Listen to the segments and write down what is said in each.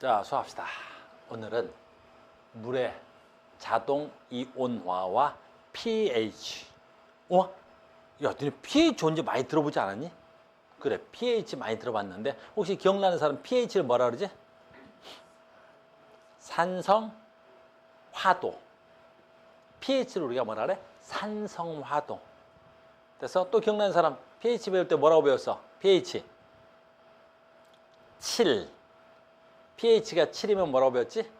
자, 수업합시다. 오늘은 물의 자동 이온화와 pH. 야, 너네 pH 뭔지 많이 들어보지 않았니? 그래, pH 많이 들어봤는데 혹시 기억나는 사람 pH를 뭐라 그러지? 산성화도. pH를 우리가 뭐라 그래? 산성화도. 그래서 또 기억나는 사람 pH 배울 때 뭐라고 배웠어? pH 7. pH가 7이면 뭐라고 배웠지?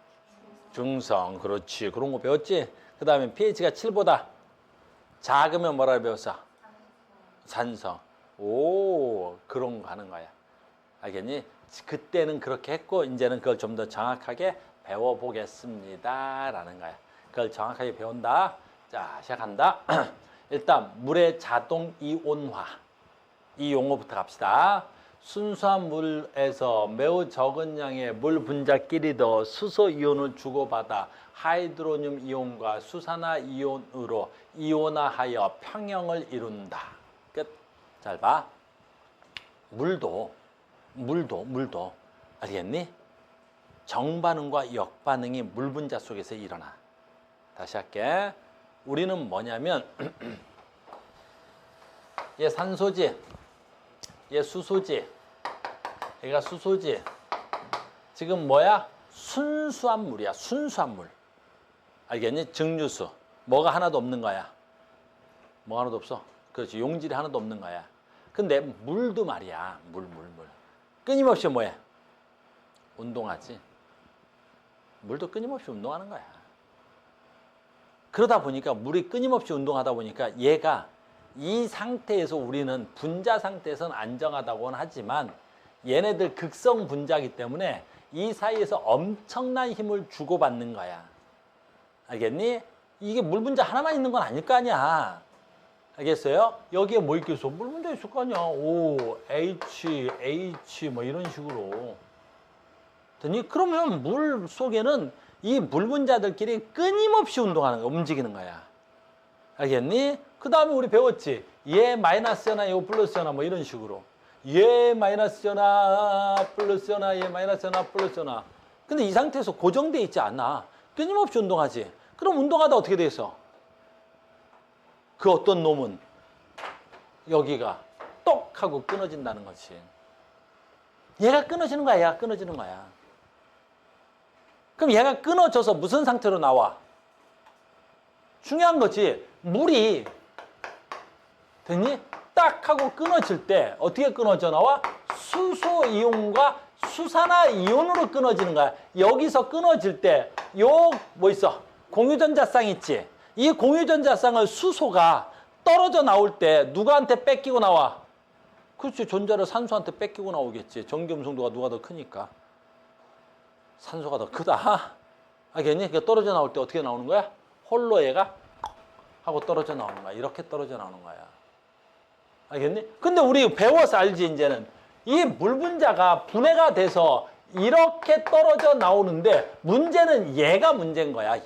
중성. 그렇지. 그런 거 배웠지? 그 다음에 pH가 7보다 작으면 뭐라고 배웠어? 산성. 오, 그런 거 하는 거야. 알겠니? 그때는 그렇게 했고 이제는 그걸 좀 더 정확하게 배워보겠습니다 라는 거야. 그걸 정확하게 배운다. 자, 시작한다. 일단 물의 자동 이온화, 이 용어부터 갑시다. 순수한 물에서 매우 적은 양의 물 분자끼리도 수소 이온을 주고받아 하이드로늄 이온과 수산화 이온으로 이온화하여 평형을 이룬다. 끝. 잘 봐. 물도 알겠니? 정반응과 역반응이 물 분자 속에서 일어나. 다시 할게. 우리는 뭐냐면 얘 산소지, 얘 수소지, 얘가 수소지. 지금 뭐야? 순수한 물이야. 순수한 물. 알겠니? 증류수. 뭐가 하나도 없는 거야. 뭐 하나도 없어. 그렇지. 용질이 하나도 없는 거야. 근데 물도 말이야. 물. 끊임없이 뭐해? 운동하지. 물도 끊임없이 운동하는 거야. 그러다 보니까 물이 끊임없이 운동하다 보니까 얘가 이 상태에서 우리는 분자 상태에서는 안정하다고는 하지만 얘네들 극성 분자이기 때문에 이 사이에서 엄청난 힘을 주고받는 거야. 알겠니? 이게 물 분자 하나만 있는 건 아닐 거 아니야. 알겠어요? 여기에 뭐 있겠어? 물 분자 있을 거 아니야. O, H 뭐 이런 식으로. 됐니? 그러면 물 속에는 이 물 분자들끼리 끊임없이 운동하는 거야. 움직이는 거야. 알겠니? 그 다음에 우리 배웠지. 얘 마이너스연화, 얘 플러스연화 뭐 이런 식으로. 얘 마이너스연화, 플러스연화, 얘 마이너스연화, 플러스연화. 근데 이 상태에서 고정돼 있지 않아. 끊임없이 운동하지. 그럼 운동하다 어떻게 돼 있어? 그 어떤 놈은 여기가 똑 하고 끊어진다는 거지. 얘가 끊어지는 거야. 얘가 끊어지는 거야. 그럼 얘가 끊어져서 무슨 상태로 나와? 중요한 거지. 물이 됐니? 딱 하고 끊어질 때 어떻게 끊어져 나와? 수소 이온과 수산화 이온으로 끊어지는 거야. 여기서 끊어질 때 요 뭐 있어? 공유전자쌍 있지? 이 공유전자쌍을 수소가 떨어져 나올 때 누구한테 뺏기고 나와? 그렇지. 전자를 산소한테 뺏기고 나오겠지. 전기음성도가 누가 더 크니까. 산소가 더 크다. 알겠니? 그러니까 떨어져 나올 때 어떻게 나오는 거야? 홀로 얘가 하고 떨어져 나오는 거야. 이렇게 떨어져 나오는 거야. 알겠니? 근데 우리 배워서 알지 이제는. 이 물 분자가 분해가 돼서 이렇게 떨어져 나오는데 문제는 얘가 문제인 거야.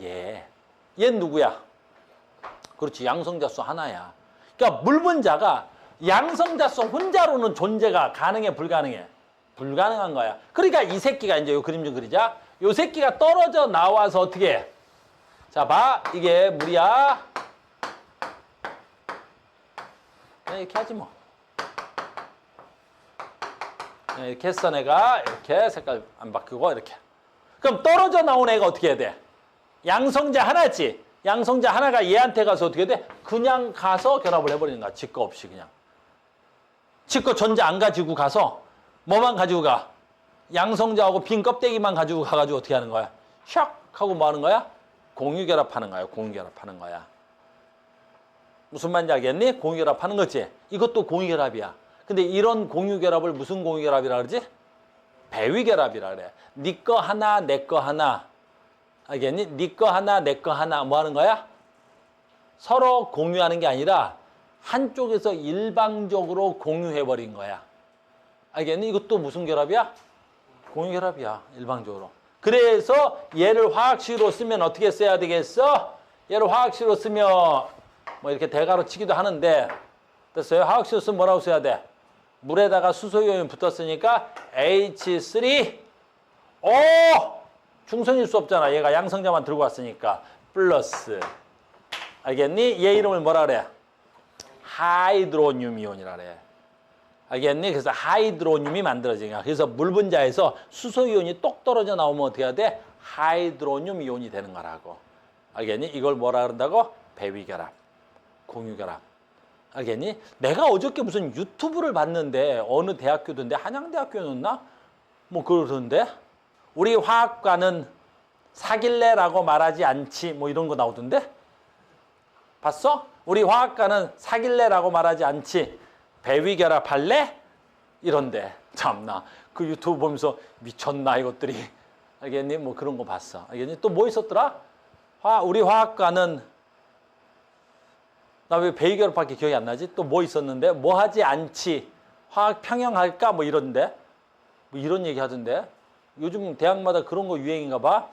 얘는 누구야? 그렇지. 양성자수 하나야. 그러니까 물 분자가 양성자수 혼자로는 존재가 가능해 불가능해? 불가능한 거야. 그러니까 이 새끼가 이제 요 그림 좀 그리자. 요 새끼가 떨어져 나와서 어떻게 해? 자, 봐. 이게 물이야. 이렇게 하지 뭐. 이렇게 했어 내가. 이렇게 색깔 안 바꾸고 이렇게. 그럼 떨어져 나온 애가 어떻게 해야 돼? 양성자 하나지. 양성자 하나가 얘한테 가서 어떻게 돼? 그냥 가서 결합을 해버리는 거야. 지 거 없이 그냥. 지 거 전자 안 가지고 가서 뭐만 가지고 가? 양성자하고 빈 껍데기만 가지고 가가지고 어떻게 하는 거야? 샥 하고 뭐 하는 거야? 공유결합하는 거야. 공유결합하는 거야. 무슨 말인지 알겠니? 공유결합하는 거지. 이것도 공유결합이야. 근데 이런 공유결합을 무슨 공유결합이라 그러지? 배위결합이라 그래. 네 거 하나, 내 거 하나. 알겠니? 네 거 하나, 내 거 하나. 뭐 하는 거야? 서로 공유하는 게 아니라 한쪽에서 일방적으로 공유해버린 거야. 알겠니? 이것도 무슨 결합이야? 공유결합이야. 일방적으로. 그래서 얘를 화학식으로 쓰면 어떻게 써야 되겠어? 얘를 화학식으로 쓰면 뭐 이렇게 대가로 치기도 하는데 됐어요? 화학식으로 쓰면 뭐라고 써야 돼? 물에다가 수소이온이 붙었으니까 H3O 중성일 수 없잖아. 얘가 양성자만 들고 왔으니까. 플러스. 알겠니? 얘 이름을 뭐라 그래? 하이드로늄 이온이라 그래. 알겠니? 그래서 하이드로늄이 만들어지는 거야. 그래서 물 분자에서 수소 이온이 똑 떨어져 나오면 어떻게 해야 돼? 하이드로늄 이온이 되는 거라고. 알겠니? 이걸 뭐라 그런다고? 배위결합, 공유결합. 알겠니? 내가 어저께 무슨 유튜브를 봤는데 어느 대학교던데 한양대학교였나? 뭐 그러던데 우리 화학과는 사귈래라고 말하지 않지 뭐 이런 거 나오던데? 봤어? 우리 화학과는 사귈래라고 말하지 않지 배위결합할래? 이런데 참나 그 유튜브 보면서 미쳤나 이것들이. 알겠니? 뭐 그런 거 봤어. 알겠니? 또 뭐 있었더라? 우리 화학과는 나 왜 배위결합밖에 기억이 안 나지? 또 뭐 있었는데? 뭐 하지 않지 화학 평형할까? 뭐 이런데? 뭐 이런 얘기 하던데? 요즘 대학마다 그런 거 유행인가 봐.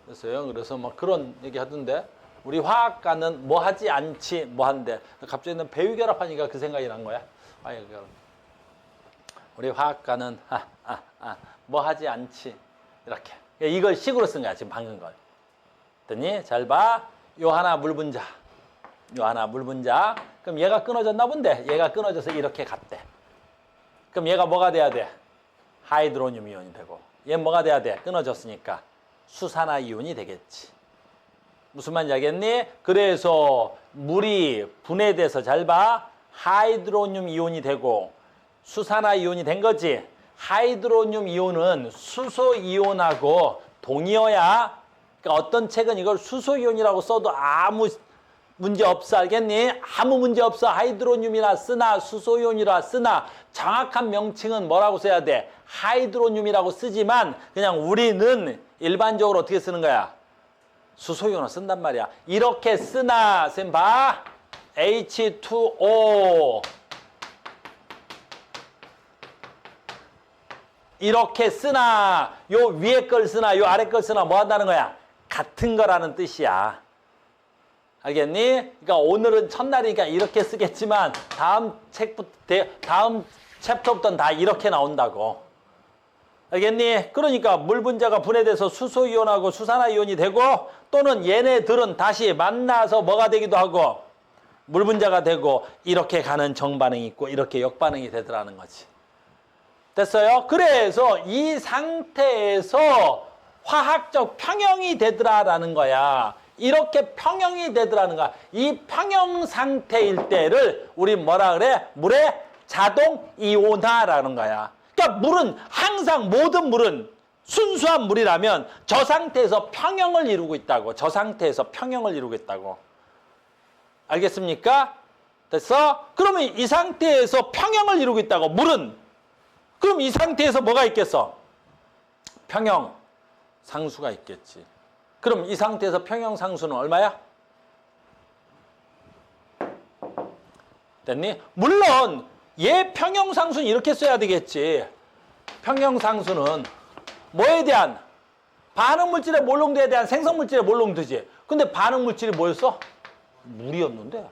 그래서요. 그래서 막 그런 얘기 하던데 우리 화학과는 뭐 하지 않지 뭐 한대. 갑자기 는 배위결합하니까 그 생각이 난 거야. 우리 화학과는 뭐 하지 않지 이렇게. 이걸 식으로 쓴 거야 지금 방금 걸. 됐니? 잘 봐. 요 하나 물 분자. 요 하나 물 분자. 그럼 얘가 끊어졌나 본데. 얘가 끊어져서 이렇게 갔대. 그럼 얘가 뭐가 돼야 돼? 하이드로늄 이온이 되고. 얘 뭐가 돼야 돼? 끊어졌으니까 수산화 이온이 되겠지. 무슨 말인지 알겠니? 그래서 물이 분해돼서 잘 봐. 하이드로늄 이온이 되고 수산화 이온이 된 거지. 하이드로늄 이온은 수소 이온하고 동이어야. 그러니까 어떤 책은 이걸 수소 이온이라고 써도 아무 문제 없어. 알겠니? 아무 문제 없어. 하이드로늄이라 쓰나 수소 이온이라 쓰나 정확한 명칭은 뭐라고 써야 돼? 하이드로늄이라고 쓰지만 그냥 우리는 일반적으로 어떻게 쓰는 거야? 수소 이온을 쓴단 말이야. 이렇게 쓰나 쌤 봐. H2O 이렇게 쓰나 요 위에 걸 쓰나 요 아래 걸 쓰나 뭐 한다는 거야? 같은 거라는 뜻이야. 알겠니? 그러니까 오늘은 첫날이니까 이렇게 쓰겠지만 다음 챕터부터는 다 이렇게 나온다고. 알겠니? 그러니까 물 분자가 분해돼서 수소 이온하고 수산화 이온이 되고 또는 얘네들은 다시 만나서 뭐가 되기도 하고 물 분자가 되고 이렇게 가는 정반응이 있고 이렇게 역반응이 되더라는 거지. 됐어요? 그래서 이 상태에서 화학적 평형이 되더라라는 거야. 이렇게 평형이 되더라는 거야. 이 평형 상태일 때를 우리 뭐라 그래? 물의 자동 이온화라는 거야. 그러니까 물은 항상 모든 물은 순수한 물이라면 저 상태에서 평형을 이루고 있다고. 저 상태에서 평형을 이루고 있다고. 알겠습니까? 됐어? 그러면 이 상태에서 평형을 이루고 있다고. 물은. 그럼 이 상태에서 뭐가 있겠어? 평형 상수가 있겠지. 그럼 이 상태에서 평형 상수는 얼마야? 됐니? 물론 얘 평형 상수는 이렇게 써야 되겠지. 평형 상수는 뭐에 대한? 반응물질의 몰롱도에 대한 생성물질의 몰롱도지. 근데 반응물질이 뭐였어? 물이었는데.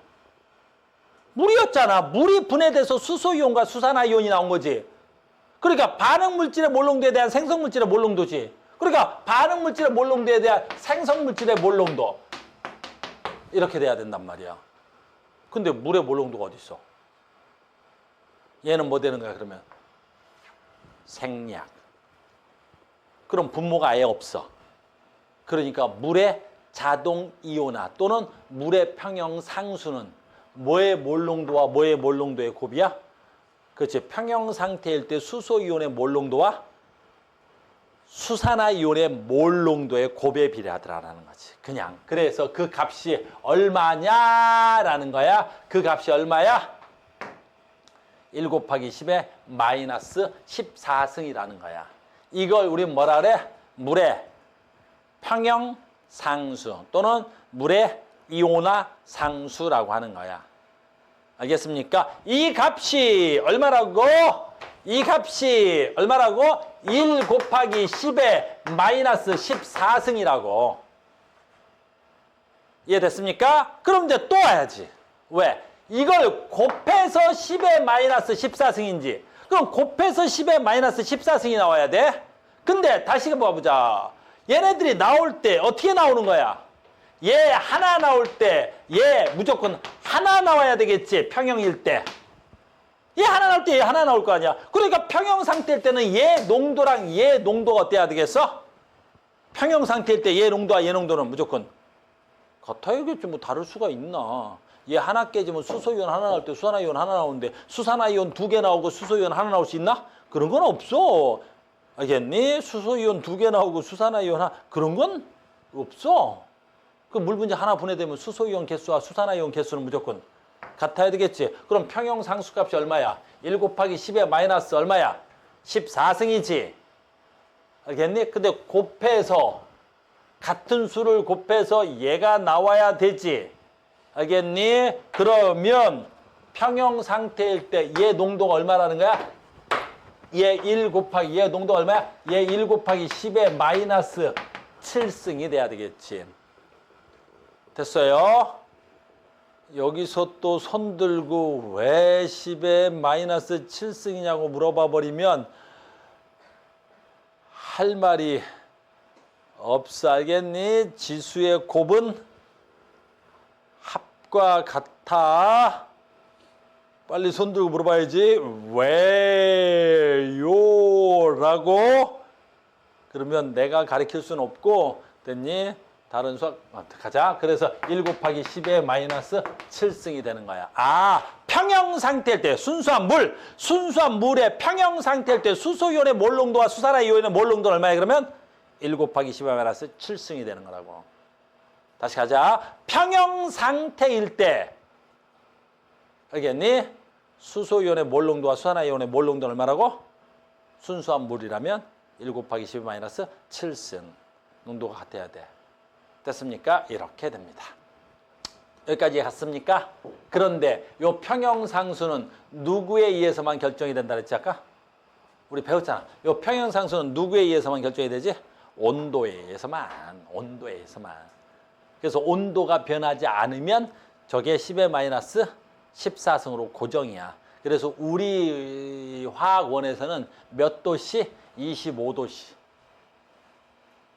물이었잖아. 물이 분해돼서 수소이온과 수산화이온이 나온 거지. 그러니까 반응물질의 몰롱도에 대한 생성물질의 몰롱도지. 그러니까 반응물질의 몰롱도에 대한 생성물질의 몰롱도. 이렇게 돼야 된단 말이야. 근데 물의 몰롱도가 어디 있어? 얘는 뭐 되는 거야 그러면? 생략. 그럼 분모가 아예 없어. 그러니까 물의 자동 이온화 또는 물의 평형 상수는 뭐의 몰롱도와 뭐의 몰롱도의 곱이야? 그렇지. 평형 상태일 때 수소 이온의 몰롱도와 수산화 이온의 몰롱도의 곱에 비례하더라라는 거지. 그냥. 그래서 그 값이 얼마냐라는 거야. 그 값이 얼마야? 1 곱하기 10의 마이너스 14승이라는 거야. 이걸 우리 뭐라 그래? 물의 평형 상수 또는 물의 이온화 상수라고 하는 거야. 알겠습니까? 이 값이 얼마라고? 이 값이 얼마라고? 1 곱하기 10의 마이너스 14승이라고. 이해됐습니까? 그럼 이제 또 와야지. 왜? 이걸 곱해서 10의 마이너스 14승인지. 그럼 곱해서 10의 마이너스 14승이 나와야 돼. 근데 다시 봐보자. 얘네들이 나올 때 어떻게 나오는 거야? 얘 하나 나올 때 얘 무조건 하나 나와야 되겠지. 평형일 때. 얘 하나 나올 때 얘 하나 나올 거 아니야. 그러니까 평형 상태일 때는 얘 농도랑 얘 농도가 어때야 되겠어? 평형 상태일 때 얘 농도와 얘 농도는 무조건 같아야겠지. 뭐 다를 수가 있나. 얘 하나 깨지면 수소이온 하나 나올 때 수산화이온 하나 나오는데 수산화이온 2개 나오고 수소이온 하나 나올 수 있나? 그런 건 없어. 알겠니? 수소이온 2개 나오고 수산화이온 하나 그런 건 없어. 그 물 분자 하나 분해되면 수소이온 개수와 수산화이온 개수는 무조건 같아야 되겠지. 그럼 평형 상수값이 얼마야? 1 곱하기 10의 마이너스 얼마야? 14승이지. 알겠니? 근데 곱해서 같은 수를 곱해서 얘가 나와야 되지. 알겠니? 그러면 평형 상태일 때 얘 농도가 얼마라는 거야? 얘 1 곱하기 얘 농도가 얼마야? 얘 1 곱하기 10의 마이너스 7승이 돼야 되겠지. 됐어요? 여기서 또 손 들고 왜 10의 마이너스 7승이냐고 물어봐 버리면 할 말이 없어. 알겠니? 지수의 곱은 합과 같아. 빨리 손 들고 물어봐야지. 왜요? 라고. 그러면 내가 가르칠 수는 없고 됐니? 다른 수학 가자. 그래서 1 곱하기 10의 마이너스 7승이 되는 거야. 아, 평형 상태일 때 순수한 물의 평형 상태일 때 수소이온의 몰 농도와 수산화이온의 몰 농도는 얼마야? 그러면 1 곱하기 10의 마이너스 7승이 되는 거라고. 다시 가자. 평형 상태일 때 알겠니? 수소이온의 몰 농도와 수산화이온의 몰 농도는 얼마라고? 순수한 물이라면 1 곱하기 10의 마이너스 7승 농도가 같아야 돼. 됐습니까? 이렇게 됩니다. 여기까지 갔습니까? 그런데 이 평형상수는 누구에 의해서만 결정이 된다 그랬지 아까? 우리 배웠잖아. 이 평형상수는 누구에 의해서만 결정이 되지? 온도에 의해서만. 온도에 의해서만. 그래서 온도가 변하지 않으면 저게 10의 마이너스 14승으로 고정이야. 그래서 우리 화학원에서는 몇 도씨? 25도씨.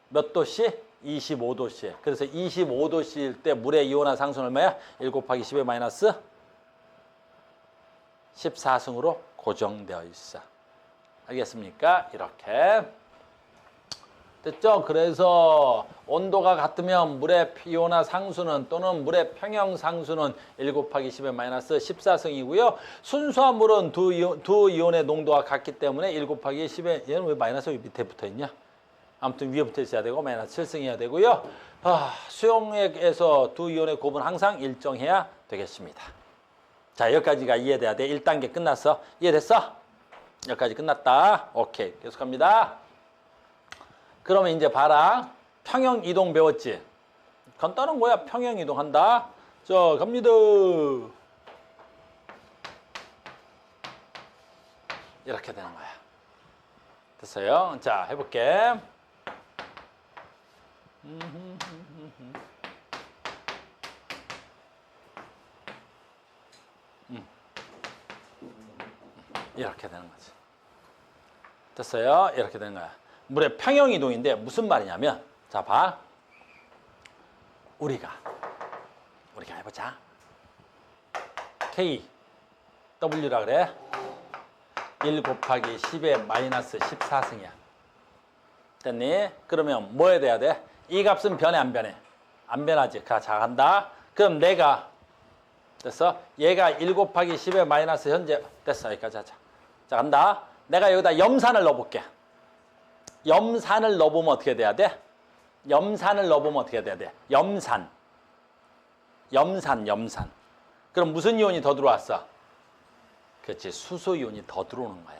몇 도씨? 25도씨. 그래서 25도씨일 때 물의 이온화 상수는 얼마야? 1 곱하기 10의 마이너스 14승으로 고정되어 있어. 알겠습니까? 이렇게. 됐죠? 그래서 온도가 같으면 물의 이온화 상수는 또는 물의 평형 상수는 1 곱하기 10의 마이너스 14승이고요. 순수한 물은 두 이온의 농도가 같기 때문에 1 곱하기 10의 얘는 왜 마이너스 밑에 붙어 있냐? 아무튼 위에 붙어 있어야 되고 마이너스 7승이어야 되고요. 수용액에서 두 이온의 곱은 항상 일정해야 되겠습니다. 자, 여기까지가 이해돼야 돼. 1단계 끝났어. 이해됐어? 여기까지 끝났다. 오케이. 계속합니다. 그러면 이제 봐라. 평형 이동 배웠지? 간단한 거야. 평형 이동한다. 자, 갑니다. 이렇게 되는 거야. 됐어요? 자, 해볼게. 이렇게 되는 거지. 됐어요? 이렇게 되는 거야. 물의 평형 이동인데 무슨 말이냐면, 자, 봐. 우리가 해보자. K, W라 그래. 1 곱하기 10의 마이너스 14승이야. 됐니? 그러면 뭐 해야 돼야 돼? 이 값은 변해 안 변해? 안 변하지. 자, 간다. 그럼 내가 됐어? 얘가 1 곱하기 10의 마이너스 현재 됐어. 여기까지 하자. 자, 간다. 내가 여기다 염산을 넣어볼게. 염산을 넣어보면 어떻게 돼야 돼? 염산을 넣어보면 어떻게 돼야 돼? 염산. 그럼 무슨 이온이 더 들어왔어? 그렇지. 수소이온이 더 들어오는 거야.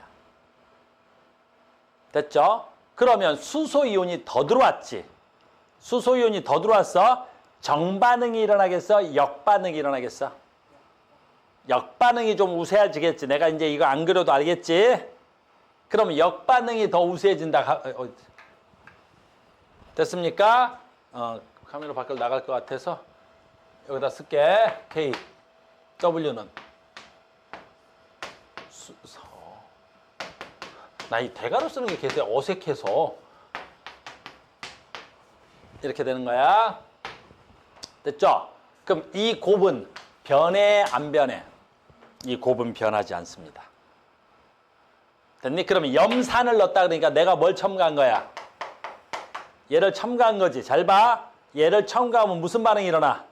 됐죠? 그러면 수소이온이 더 들어왔지. 수소이온이 더 들어왔어. 정반응이 일어나겠어? 역반응이 일어나겠어? 역반응이 좀 우세해지겠지. 내가 이제 이거 안 그려도 알겠지? 그럼 역반응이 더 우세해진다. 됐습니까? 카메라 밖으로 나갈 것 같아서 여기다 쓸게. K, W는 나 이 대괄호 쓰는 게 계속 어색해서. 이렇게 되는 거야. 됐죠? 그럼 이 곱은 변해, 안 변해? 이 곱은 변하지 않습니다. 됐니? 그러면 염산을 넣었다 그러니까 내가 뭘 첨가한 거야? 얘를 첨가한 거지. 잘 봐. 얘를 첨가하면 무슨 반응이 일어나?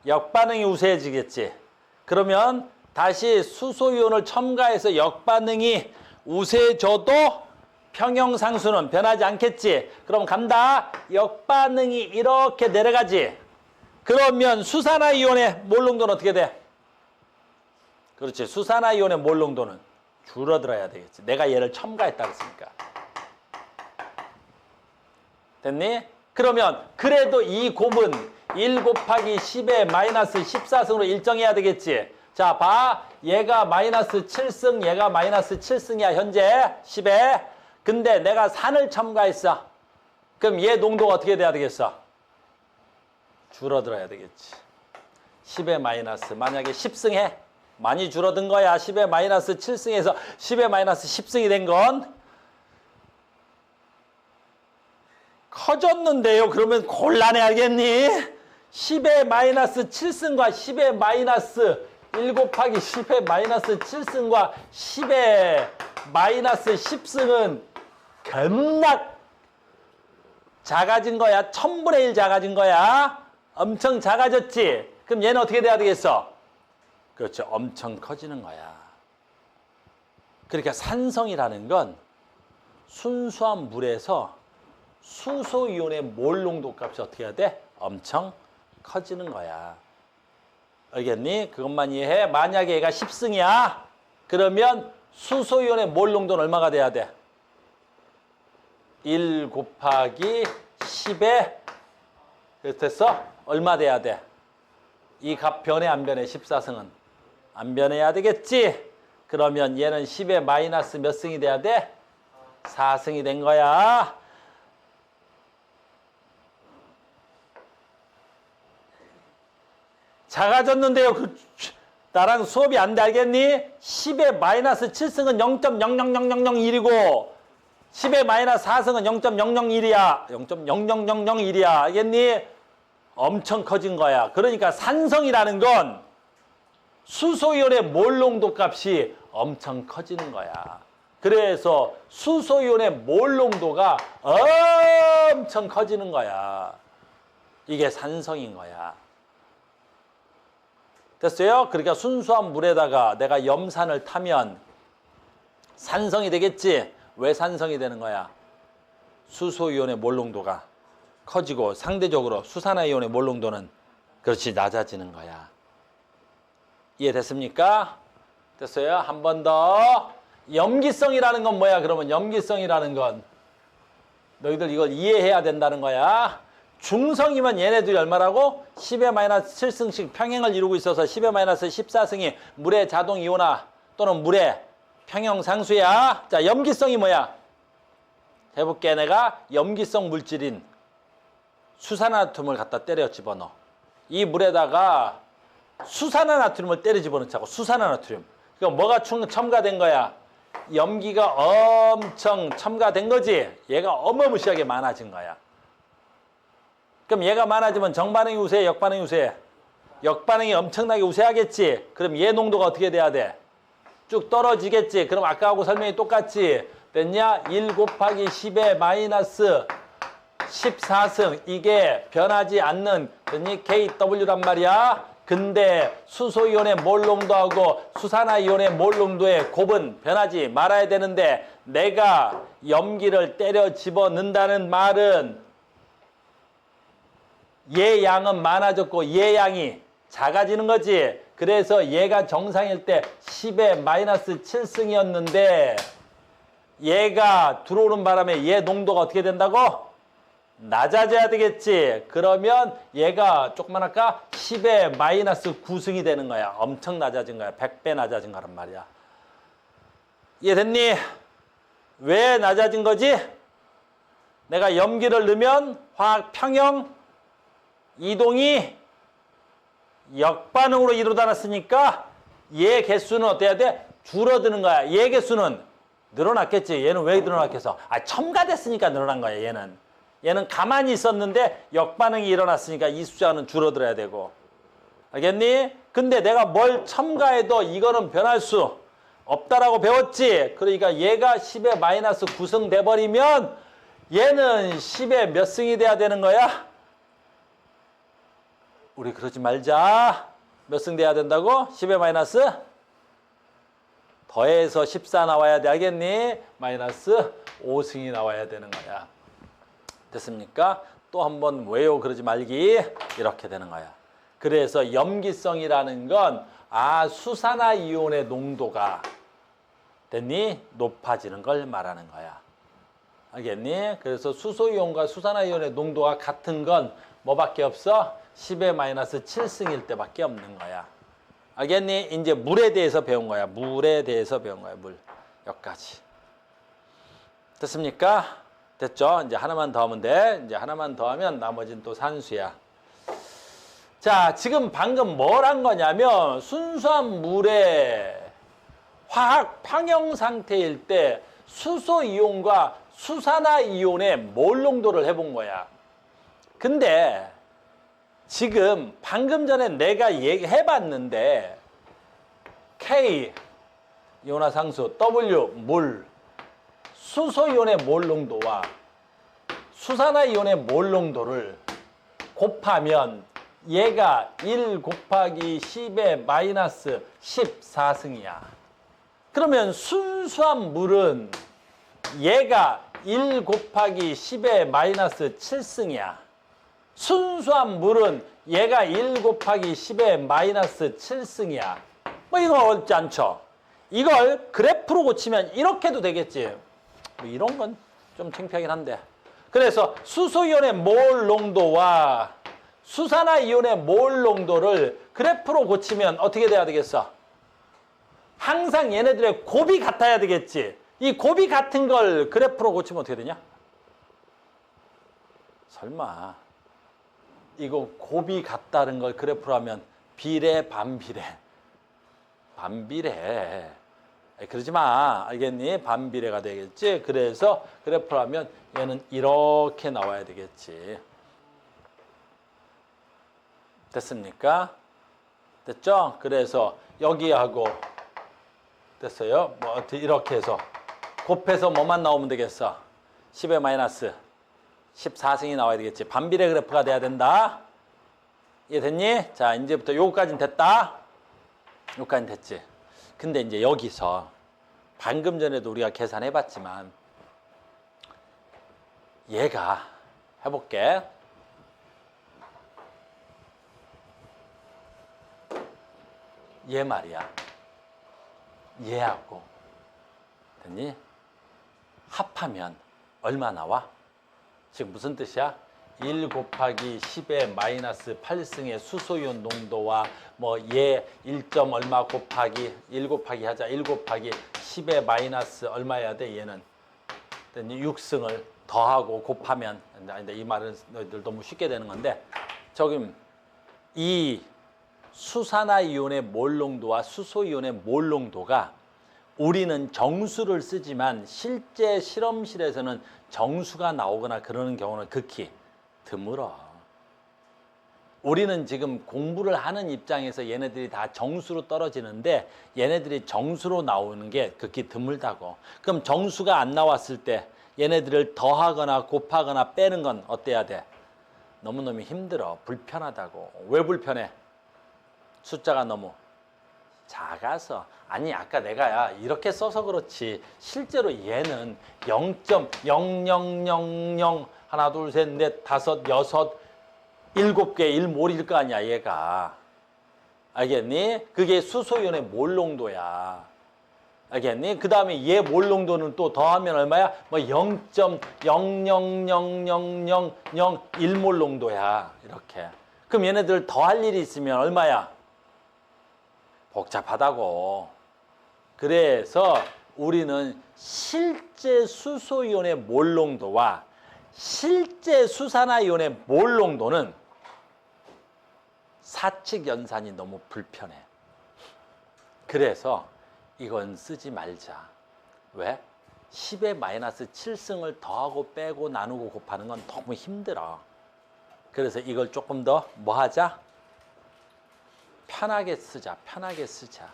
역반응이 우세해지겠지. 그러면 다시 수소이온을 첨가해서 역반응이 우세해져도 평형상수는 변하지 않겠지. 그럼 간다. 역반응이 이렇게 내려가지. 그러면 수산화이온의 몰농도는 어떻게 돼? 그렇지. 수산화이온의 몰농도는 줄어들어야 되겠지. 내가 얘를 첨가했다 그랬으니까. 됐니? 그러면 그래도 이 곱은 1 곱하기 10의 마이너스 14승으로 일정해야 되겠지. 자, 봐. 얘가 마이너스 7승, 얘가 마이너스 7승이야. 현재 10에. 근데 내가 산을 첨가했어. 그럼 얘 농도가 어떻게 돼야 되겠어? 줄어들어야 되겠지. 10의 마이너스. 만약에 10승해. 많이 줄어든 거야. 10의 마이너스 7승에서 10의 마이너스 10승이 된 건. 커졌는데요. 그러면 곤란해 알겠니? 10의 마이너스 7승과 10의 마이너스 1 곱하기 10의 마이너스 7승과 10의 마이너스 10승은 겁나 작아진 거야. 1000분의 1 작아진 거야. 엄청 작아졌지? 그럼 얘는 어떻게 돼야 되겠어? 그렇죠. 엄청 커지는 거야. 그러니까 산성이라는 건 순수한 물에서 수소이온의 몰 농도 값이 어떻게 해야 돼? 엄청 커지는 거야. 알겠니? 그것만 이해해. 만약에 얘가 10승이야. 그러면 수소이온의 몰 농도는 얼마가 돼야 돼? 1 곱하기 10에 그래서 됐어? 얼마 돼야 돼? 이 값 변해 안 변해? 14승은 안 변해야 되겠지? 그러면 얘는 10에 마이너스 몇 승이 돼야 돼? 4승이 된 거야. 작아졌는데요. 나랑 수업이 안 돼 알겠니? 10에 마이너스 7승은 0.0000001이고 10에 마이너스 4승은 0.001이야. 0.00001이야. 알겠니? 엄청 커진 거야. 그러니까 산성이라는 건 수소이온의 몰 농도 값이 엄청 커지는 거야. 그래서 수소이온의 몰 농도가 엄청 커지는 거야. 이게 산성인 거야. 됐어요? 그러니까 순수한 물에다가 내가 염산을 타면 산성이 되겠지? 왜 산성이 되는 거야? 수소이온의 몰 농도가 커지고 상대적으로 수산화이온의 몰 농도는 그렇지 낮아지는 거야. 이해됐습니까? 됐어요? 한 번 더. 염기성이라는 건 뭐야? 그러면 염기성이라는 건 너희들 이걸 이해해야 된다는 거야. 중성이면 얘네들이 얼마라고? 10의 마이너스 7승씩 평행을 이루고 있어서 10의 마이너스 14승이 물의 자동 이온화 또는 물의 평형 상수야. 자, 염기성이 뭐야? 해볼게. 내가 염기성 물질인 수산화나트륨을 갖다 때려 집어넣어. 이 물에다가 수산화나트륨을 때려 집어넣자고. 수산화나트륨. 그러니까 뭐가 첨가된 거야? 염기가 엄청 첨가된 거지. 얘가 어마무시하게 많아진 거야. 그럼 얘가 많아지면 정반응이 우세해, 역반응이 우세해? 역반응이 엄청나게 우세하겠지. 그럼 얘 농도가 어떻게 돼야 돼? 쭉 떨어지겠지. 그럼 아까하고 설명이 똑같지. 됐냐? 1 곱하기 10의 마이너스 14승. 이게 변하지 않는 KW란 말이야. 근데 수소이온의 몰 농도하고 수산화이온의 몰 농도의 곱은 변하지 말아야 되는데 내가 염기를 때려 집어넣는다는 말은 얘 양은 많아졌고 얘 양이 작아지는 거지. 그래서 얘가 정상일 때 10의 마이너스 7승이었는데 얘가 들어오는 바람에 얘 농도가 어떻게 된다고? 낮아져야 되겠지. 그러면 얘가 조금만 할까? 10의 마이너스 9승이 되는 거야. 엄청 낮아진 거야. 100배 낮아진 거란 말이야. 이해됐니? 왜 낮아진 거지? 내가 염기를 넣으면 화학 평형 이동이 역반응으로 이루어졌으니까 얘 개수는 어때야 돼? 줄어드는 거야. 얘 개수는 늘어났겠지. 얘는 왜 늘어났겠어? 첨가됐으니까 늘어난 거야, 얘는. 얘는 가만히 있었는데 역반응이 일어났으니까 이 숫자는 줄어들어야 되고. 알겠니? 근데 내가 뭘 첨가해도 이거는 변할 수 없다라고 배웠지. 그러니까 얘가 10의 마이너스 9승 돼버리면 얘는 10의 몇 승이 돼야 되는 거야? 우리 그러지 말자. 몇 승 돼야 된다고? 10의 마이너스? 더해서 14 나와야 돼. 알겠니? 마이너스 5승이 나와야 되는 거야. 됐습니까? 또 한 번 왜요? 그러지 말기. 이렇게 되는 거야. 그래서 염기성이라는 건 수산화이온의 농도가 됐니? 높아지는 걸 말하는 거야. 알겠니? 그래서 수소이온과 수산화이온의 농도가 같은 건 뭐밖에 없어? 10의 마이너스 7승일 때밖에 없는 거야. 알겠니? 이제 물에 대해서 배운 거야. 물에 대해서 배운 거야. 물. 여기까지. 됐습니까? 됐죠? 이제 하나만 더 하면 돼. 이제 하나만 더 하면 나머지는 또 산수야. 자, 지금 방금 뭘 한 거냐면 순수한 물의 화학 평형 상태일 때 수소이온과 수산화이온의 몰 농도를 해본 거야. 근데 지금 방금 전에 내가 얘기해봤는데 K 이온화상수, W 물, 수소이온의 몰 농도와 수산화이온의 몰 농도를 곱하면 얘가 1 곱하기 10의 마이너스 14승이야. 그러면 순수한 물은 얘가 1 곱하기 10의 마이너스 7승이야. 순수한 물은 얘가 1 곱하기 10의 마이너스 7승이야. 뭐 이거 어렵지 않죠? 이걸 그래프로 고치면 이렇게도 되겠지. 뭐 이런 건 좀 창피하긴 한데. 그래서 수소이온의 몰 농도와 수산화이온의 몰 농도를 그래프로 고치면 어떻게 돼야 되겠어? 항상 얘네들의 곱이 같아야 되겠지. 이 곱이 같은 걸 그래프로 고치면 어떻게 되냐? 설마 이거 곱이 같다는 걸 그래프로 하면 비례, 반비례. 반비례. 그러지 마. 알겠니? 반비례가 되겠지. 그래서 그래프로 하면 얘는 이렇게 나와야 되겠지. 됐습니까? 됐죠? 그래서 여기하고 됐어요? 뭐 이렇게 해서 곱해서 뭐만 나오면 되겠어? 10의 마이너스 14승이 나와야 되겠지. 반비례 그래프가 돼야 된다. 이해됐니? 자, 이제부터 요거까지는 됐다. 요거까지는 됐지. 근데 이제 여기서 방금 전에도 우리가 계산해봤지만 얘가 해볼게. 얘 말이야. 얘하고 됐니? 합하면 얼마 나와? 지금 무슨 뜻이야? 1 곱하기 10의 마이너스 8승의 수소이온 농도와 뭐 얘 1. 얼마 곱하기 1 곱하기 하자. 1 곱하기 10의 마이너스 얼마여야 돼? 얘는 6승을 더하고 곱하면 근데 이 말은 너희들 너무 쉽게 되는 건데 저기 이 수산화이온의 몰 농도와 수소이온의 몰 농도가 우리는 정수를 쓰지만 실제 실험실에서는 정수가 나오거나 그러는 경우는 극히 드물어. 우리는 지금 공부를 하는 입장에서 얘네들이 다 정수로 떨어지는데 얘네들이 정수로 나오는 게 극히 드물다고. 그럼 정수가 안 나왔을 때 얘네들을 더하거나 곱하거나 빼는 건 어때야 돼? 너무너무 힘들어. 불편하다고. 왜 불편해? 숫자가 너무 작아서. 아니 아까 내가 이렇게 써서 그렇지 실제로 얘는 0.0000 하나 둘 셋 넷 다섯 여섯 7개 1몰일 거 아니야 얘가. 알겠니? 그게 수소이온의 몰 농도야. 알겠니? 그 다음에 얘 몰 농도는 또 더하면 얼마야? 뭐 0.000001몰 농도야. 이렇게. 그럼 얘네들 더할 일이 있으면 얼마야? 복잡하다고. 그래서 우리는 실제 수소이온의 몰 농도와 실제 수산화이온의 몰 농도는 사칙 연산이 너무 불편해. 그래서 이건 쓰지 말자. 왜? 10의 마이너스 7승을 더하고 빼고 나누고 곱하는 건 너무 힘들어. 그래서 이걸 조금 더 뭐 하자? 편하게 쓰자. 편하게 쓰자.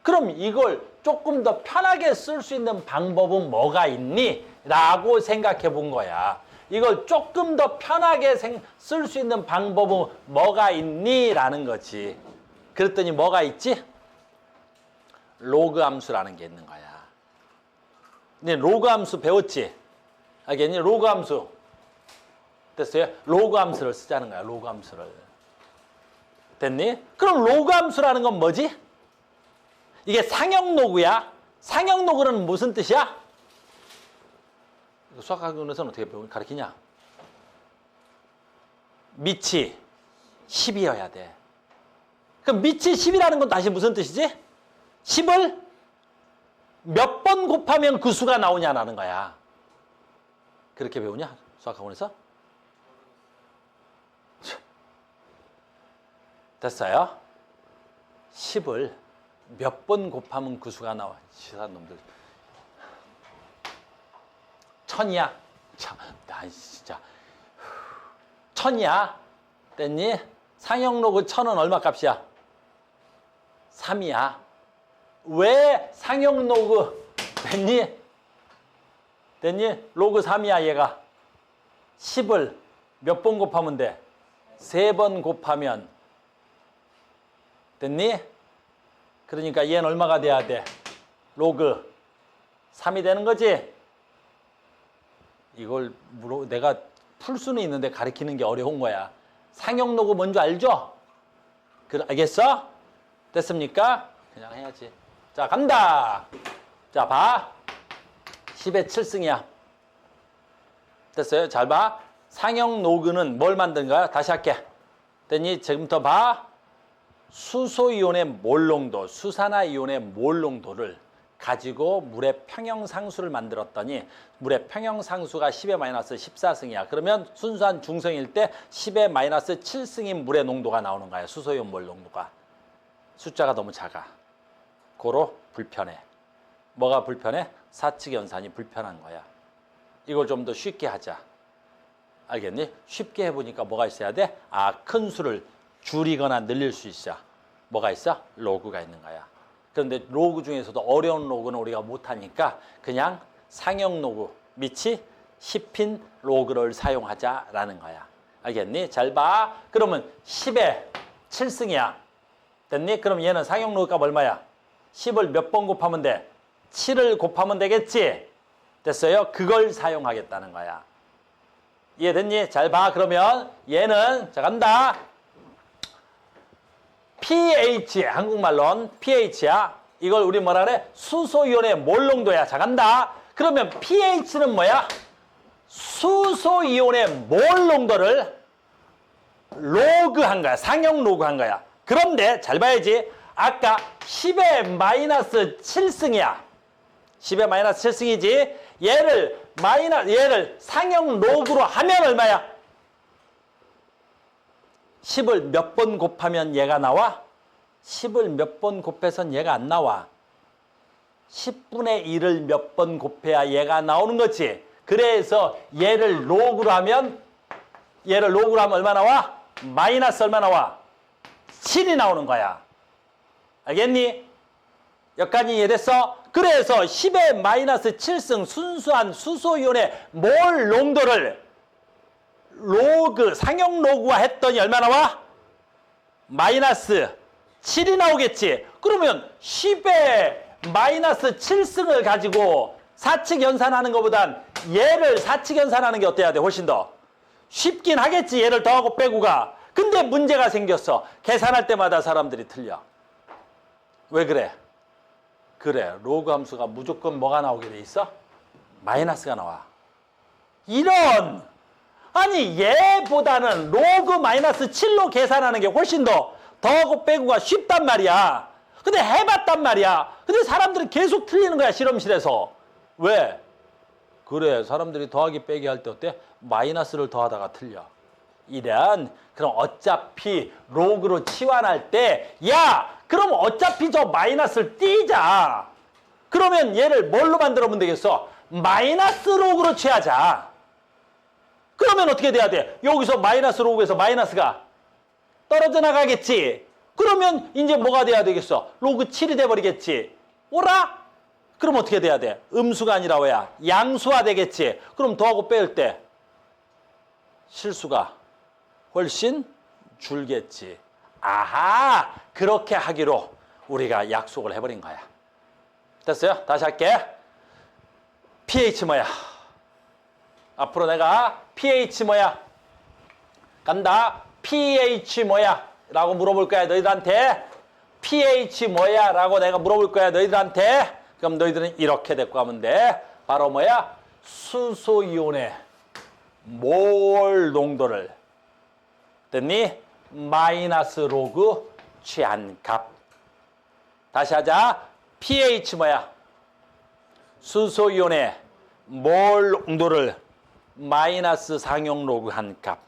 그럼 이걸 조금 더 편하게 쓸 수 있는 방법은 뭐가 있니? 라고 생각해 본 거야. 이걸 조금 더 편하게 쓸 수 있는 방법은 뭐가 있니? 라는 거지. 그랬더니 뭐가 있지? 로그 함수라는 게 있는 거야. 근데 로그 함수 배웠지? 알겠니? 로그 함수. 됐어요? 로그 함수를 쓰자는 거야. 로그 함수를. 됐니? 그럼 로그 함수라는 건 뭐지? 이게 상형 로그야. 상형 로그는 무슨 뜻이야? 수학학원에서는 어떻게 가르치냐? 밑이 10이어야 돼. 그럼 밑이 10이라는 건 다시 무슨 뜻이지? 10을 몇 번 곱하면 그 수가 나오냐라는 거야. 그렇게 배우냐? 수학학원에서? 됐어요? 10을 몇 번 곱하면 그 수가 나와. 시사한 놈들. 1000이야. 참, 나 진짜. 1000이야. 됐니? 상형 로그 1000은 얼마 값이야? 3이야. 왜 상형 로그 됐니? 됐니? 로그 3이야 얘가. 10을 몇 번 곱하면 돼? 3번 곱하면 됐니? 그러니까 얘는 얼마가 돼야 돼? 로그 3이 되는 거지? 이걸 내가 풀 수는 있는데 가르치는 게 어려운 거야. 상형 로그 뭔지 알죠? 알겠어? 됐습니까? 그냥 해야지. 자, 간다. 자, 봐. 10의 7승이야. 됐어요? 잘 봐. 상형 로그는 뭘 만든 거야? 다시 할게. 됐니? 지금부터 봐. 수소이온의 몰농도, 수산화이온의 몰농도를 가지고 물의 평형상수를 만들었더니 물의 평형상수가 10의 마이너스 14승이야. 그러면 순수한 중성일 때 10의 마이너스 7승인 물의 농도가 나오는 거야. 수소이온 몰농도가. 숫자가 너무 작아. 고로 불편해. 뭐가 불편해? 사측 연산이 불편한 거야. 이걸 좀 더 쉽게 하자. 알겠니? 쉽게 해보니까 뭐가 있어야 돼? 큰 수를 줄이거나 늘릴 수 있어. 뭐가 있어? 로그가 있는 거야. 그런데 로그 중에서도 어려운 로그는 우리가 못하니까 그냥 상형 로그, 밑이 10핀 로그를 사용하자라는 거야. 알겠니? 잘 봐. 그러면 10에 7승이야. 됐니? 그럼 얘는 상형 로그 값 얼마야? 10을 몇 번 곱하면 돼? 7을 곱하면 되겠지? 됐어요? 그걸 사용하겠다는 거야. 이해됐니? 잘 봐. 그러면 얘는 자 간다. pH, 한국말로는 pH야. 이걸 우리 뭐라 그래? 수소이온의 몰농도야. 자 간다. 그러면 pH는 뭐야? 수소이온의 몰농도를 로그한 거야. 상형 로그한 거야. 그런데 잘 봐야지. 아까 10의 마이너스 7승이야. 10의 마이너스 7승이지. 얘를 상형 로그로 하면 얼마야? 10을 몇 번 곱하면 얘가 나와? 10을 몇 번 곱해선 얘가 안 나와. 10분의 1을 몇 번 곱해야 얘가 나오는 거지. 그래서 얘를 로그로 하면 얼마 나와? 마이너스 얼마 나와? 7이 나오는 거야. 알겠니? 여기까지 이해됐어? 그래서 10의 마이너스 7승 순수한 수소이온의 몰 농도를 로그, 상형 로그화 했더니 얼마 나와? 마이너스 7이 나오겠지. 그러면 10의 마이너스 7승을 가지고 사측 연산하는 것보단 얘를 사측 연산하는 게 어때야 돼? 훨씬 더 쉽긴 하겠지. 얘를 더하고 빼고가. 근데 문제가 생겼어. 계산할 때마다 사람들이 틀려. 왜 그래? 그래. 로그 함수가 무조건 뭐가 나오게 돼 있어? 마이너스가 나와. 이런! 아니 얘보다는 로그 마이너스 7로 계산하는 게 훨씬 더 더하고 빼고가 쉽단 말이야. 근데 해봤단 말이야. 근데 사람들은 계속 틀리는 거야. 실험실에서. 왜? 그래. 사람들이 더하기 빼기 할 때 어때? 마이너스를 더하다가 틀려. 그럼 어차피 로그로 치환할 때 그럼 어차피 저 마이너스를 띄자. 그러면 얘를 뭘로 만들어 보면 되겠어? 마이너스 로그로 취하자. 그러면 어떻게 돼야 돼? 여기서 마이너스 로그에서 마이너스가 떨어져 나가겠지. 그러면 이제 뭐가 돼야 되겠어? 로그 7이 돼버리겠지. 오라? 그럼 어떻게 돼야 돼? 음수가 아니라 뭐야? 양수화 되겠지. 그럼 더하고 빼을 때 실수가 훨씬 줄겠지. 아하! 그렇게 하기로 우리가 약속을 해버린 거야. 됐어요? 다시 할게. pH 뭐야? 앞으로 내가 pH 뭐야? 간다. pH 뭐야? 라고 물어볼 거야, 너희들한테. pH 뭐야? 라고 내가 물어볼 거야, 너희들한테. 그럼 너희들은 이렇게 데리고 가면 돼. 바로 뭐야? 수소이온의 몰 농도를 됐니? 마이너스 로그 취한 값. 다시 하자. pH 뭐야? 수소이온의 몰 농도를 마이너스 상용 로그 한 값.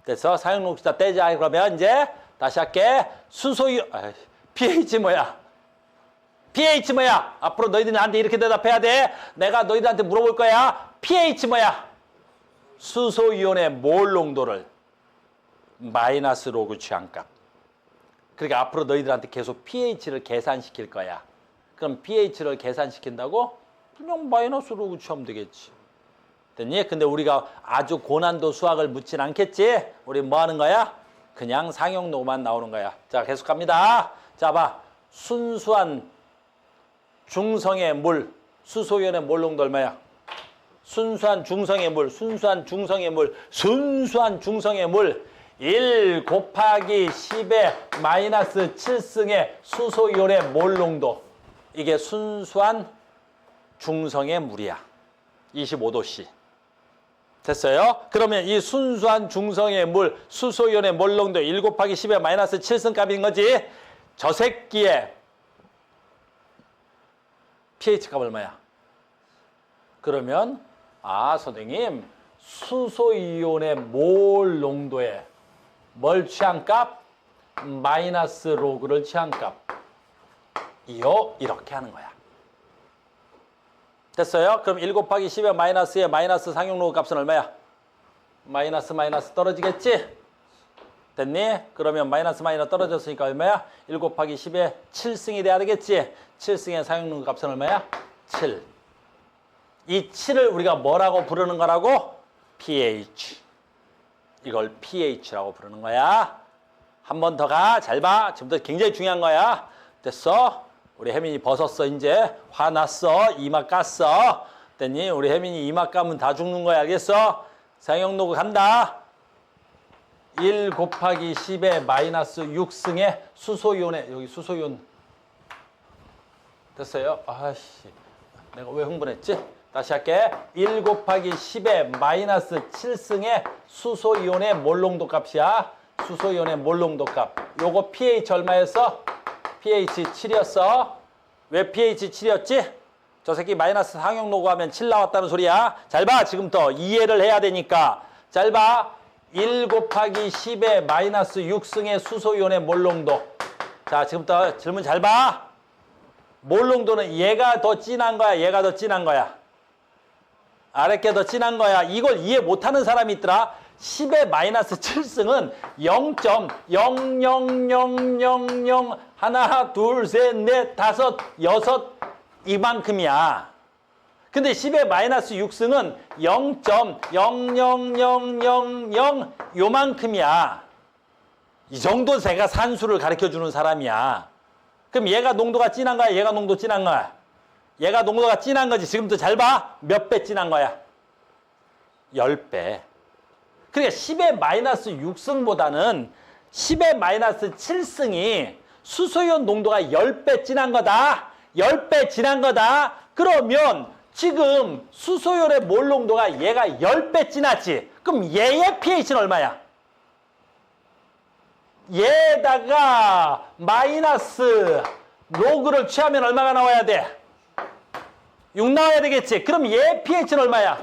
그래서 상용 로그 다 떼자. 그러면 이제 다시 할게. 수소이온 pH 뭐야? pH 뭐야? 앞으로 너희들이 나한테 이렇게 대답해야 돼. 내가 너희들한테 물어볼 거야. pH 뭐야? 수소이온의 몰 농도를 마이너스 로그 취한 값. 그러니까 앞으로 너희들한테 계속 pH를 계산시킬 거야. 그럼 pH를 계산시킨다고? 그냥 마이너스 로그 취하면 되겠지. 됐니? 근데 우리가 아주 고난도 수학을 묻진 않겠지? 우리 뭐 하는 거야? 그냥 상용 로그만 나오는 거야. 자, 계속 갑니다. 자, 봐. 순수한 중성의 물, 수소이온의 몰 농도 얼마야? 순수한 중성의 물, 순수한 중성의 물, 순수한 중성의 물 1 곱하기 10의 마이너스 7승의 수소이온의 몰 농도. 이게 순수한 중성의 물이야. 25도씨. 됐어요? 그러면 이 순수한 중성의 물, 수소이온의 몰 농도 1 곱하기 10의 마이너스 7승 값인 거지. 저 새끼의 pH 값 얼마야? 그러면 선생님 수소이온의 몰 농도에 뭘 취한 값? 마이너스 로그를 취한 값. 이렇게 하는 거야. 됐어요? 그럼 1 곱하기 10의 마이너스의 마이너스 상용 로그 값은 얼마야? 마이너스 떨어지겠지? 됐니? 그러면 마이너스 떨어졌으니까 얼마야? 1 곱하기 10의 7승이 돼야 되겠지? 7승의 상용 로그 값은 얼마야? 7. 이 7을 우리가 뭐라고 부르는 거라고? pH. 이걸 pH라고 부르는 거야. 한 번 더 가. 잘 봐. 지금부터 굉장히 중요한 거야. 됐어? 우리 혜민이 벗었어. 이제 화났어. 이마 깠어. 됐니? 우리 혜민이 이마 까면 다 죽는 거야. 알겠어? 상용 로그 간다. 1 곱하기 10의 마이너스 6승의 수소이온의 여기 수소이온 됐어요? 아씨 내가 왜 흥분했지? 다시 할게. 1 곱하기 10의 마이너스 7승의 수소이온의 몰 농도 값이야. 수소이온의 몰 농도 값. 요거 pH 얼마였어? pH 7이었어. 왜 pH 7이었지? 저 새끼 마이너스 상용 로그 하면 7 나왔다는 소리야. 잘 봐. 지금부터 이해를 해야 되니까. 잘 봐. 1 곱하기 10의 마이너스 6승의 수소이온의 몰 농도. 자, 지금부터 질문 잘 봐. 몰 농도는 얘가 더 진한 거야? 얘가 더 진한 거야? 아랫게 더 진한 거야. 이걸 이해 못하는 사람이 있더라. 10의 마이너스 7승은 0.00000 하나, 둘, 셋, 넷, 다섯, 여섯 이만큼이야. 근데 10의 마이너스 6승은 0.00000 요만큼이야. 이 정도 제가 산수를 가르쳐주는 사람이야. 그럼 얘가 농도가 진한 거야? 얘가 농도 진한 거야? 얘가 농도가 진한 거지. 지금부터 잘 봐. 몇 배 진한 거야? 10배. 그러니까 10의 마이너스 6승보다는 10의 마이너스 7승이 수소이온 농도가 10배 진한 거다. 10배 진한 거다. 그러면 지금 수소이온의 몰 농도가 얘가 10배 진하지. 그럼 얘의 pH는 얼마야? 얘에다가 마이너스 로그를 취하면 얼마가 나와야 돼? 6 나와야 되겠지. 그럼 얘 pH는 얼마야?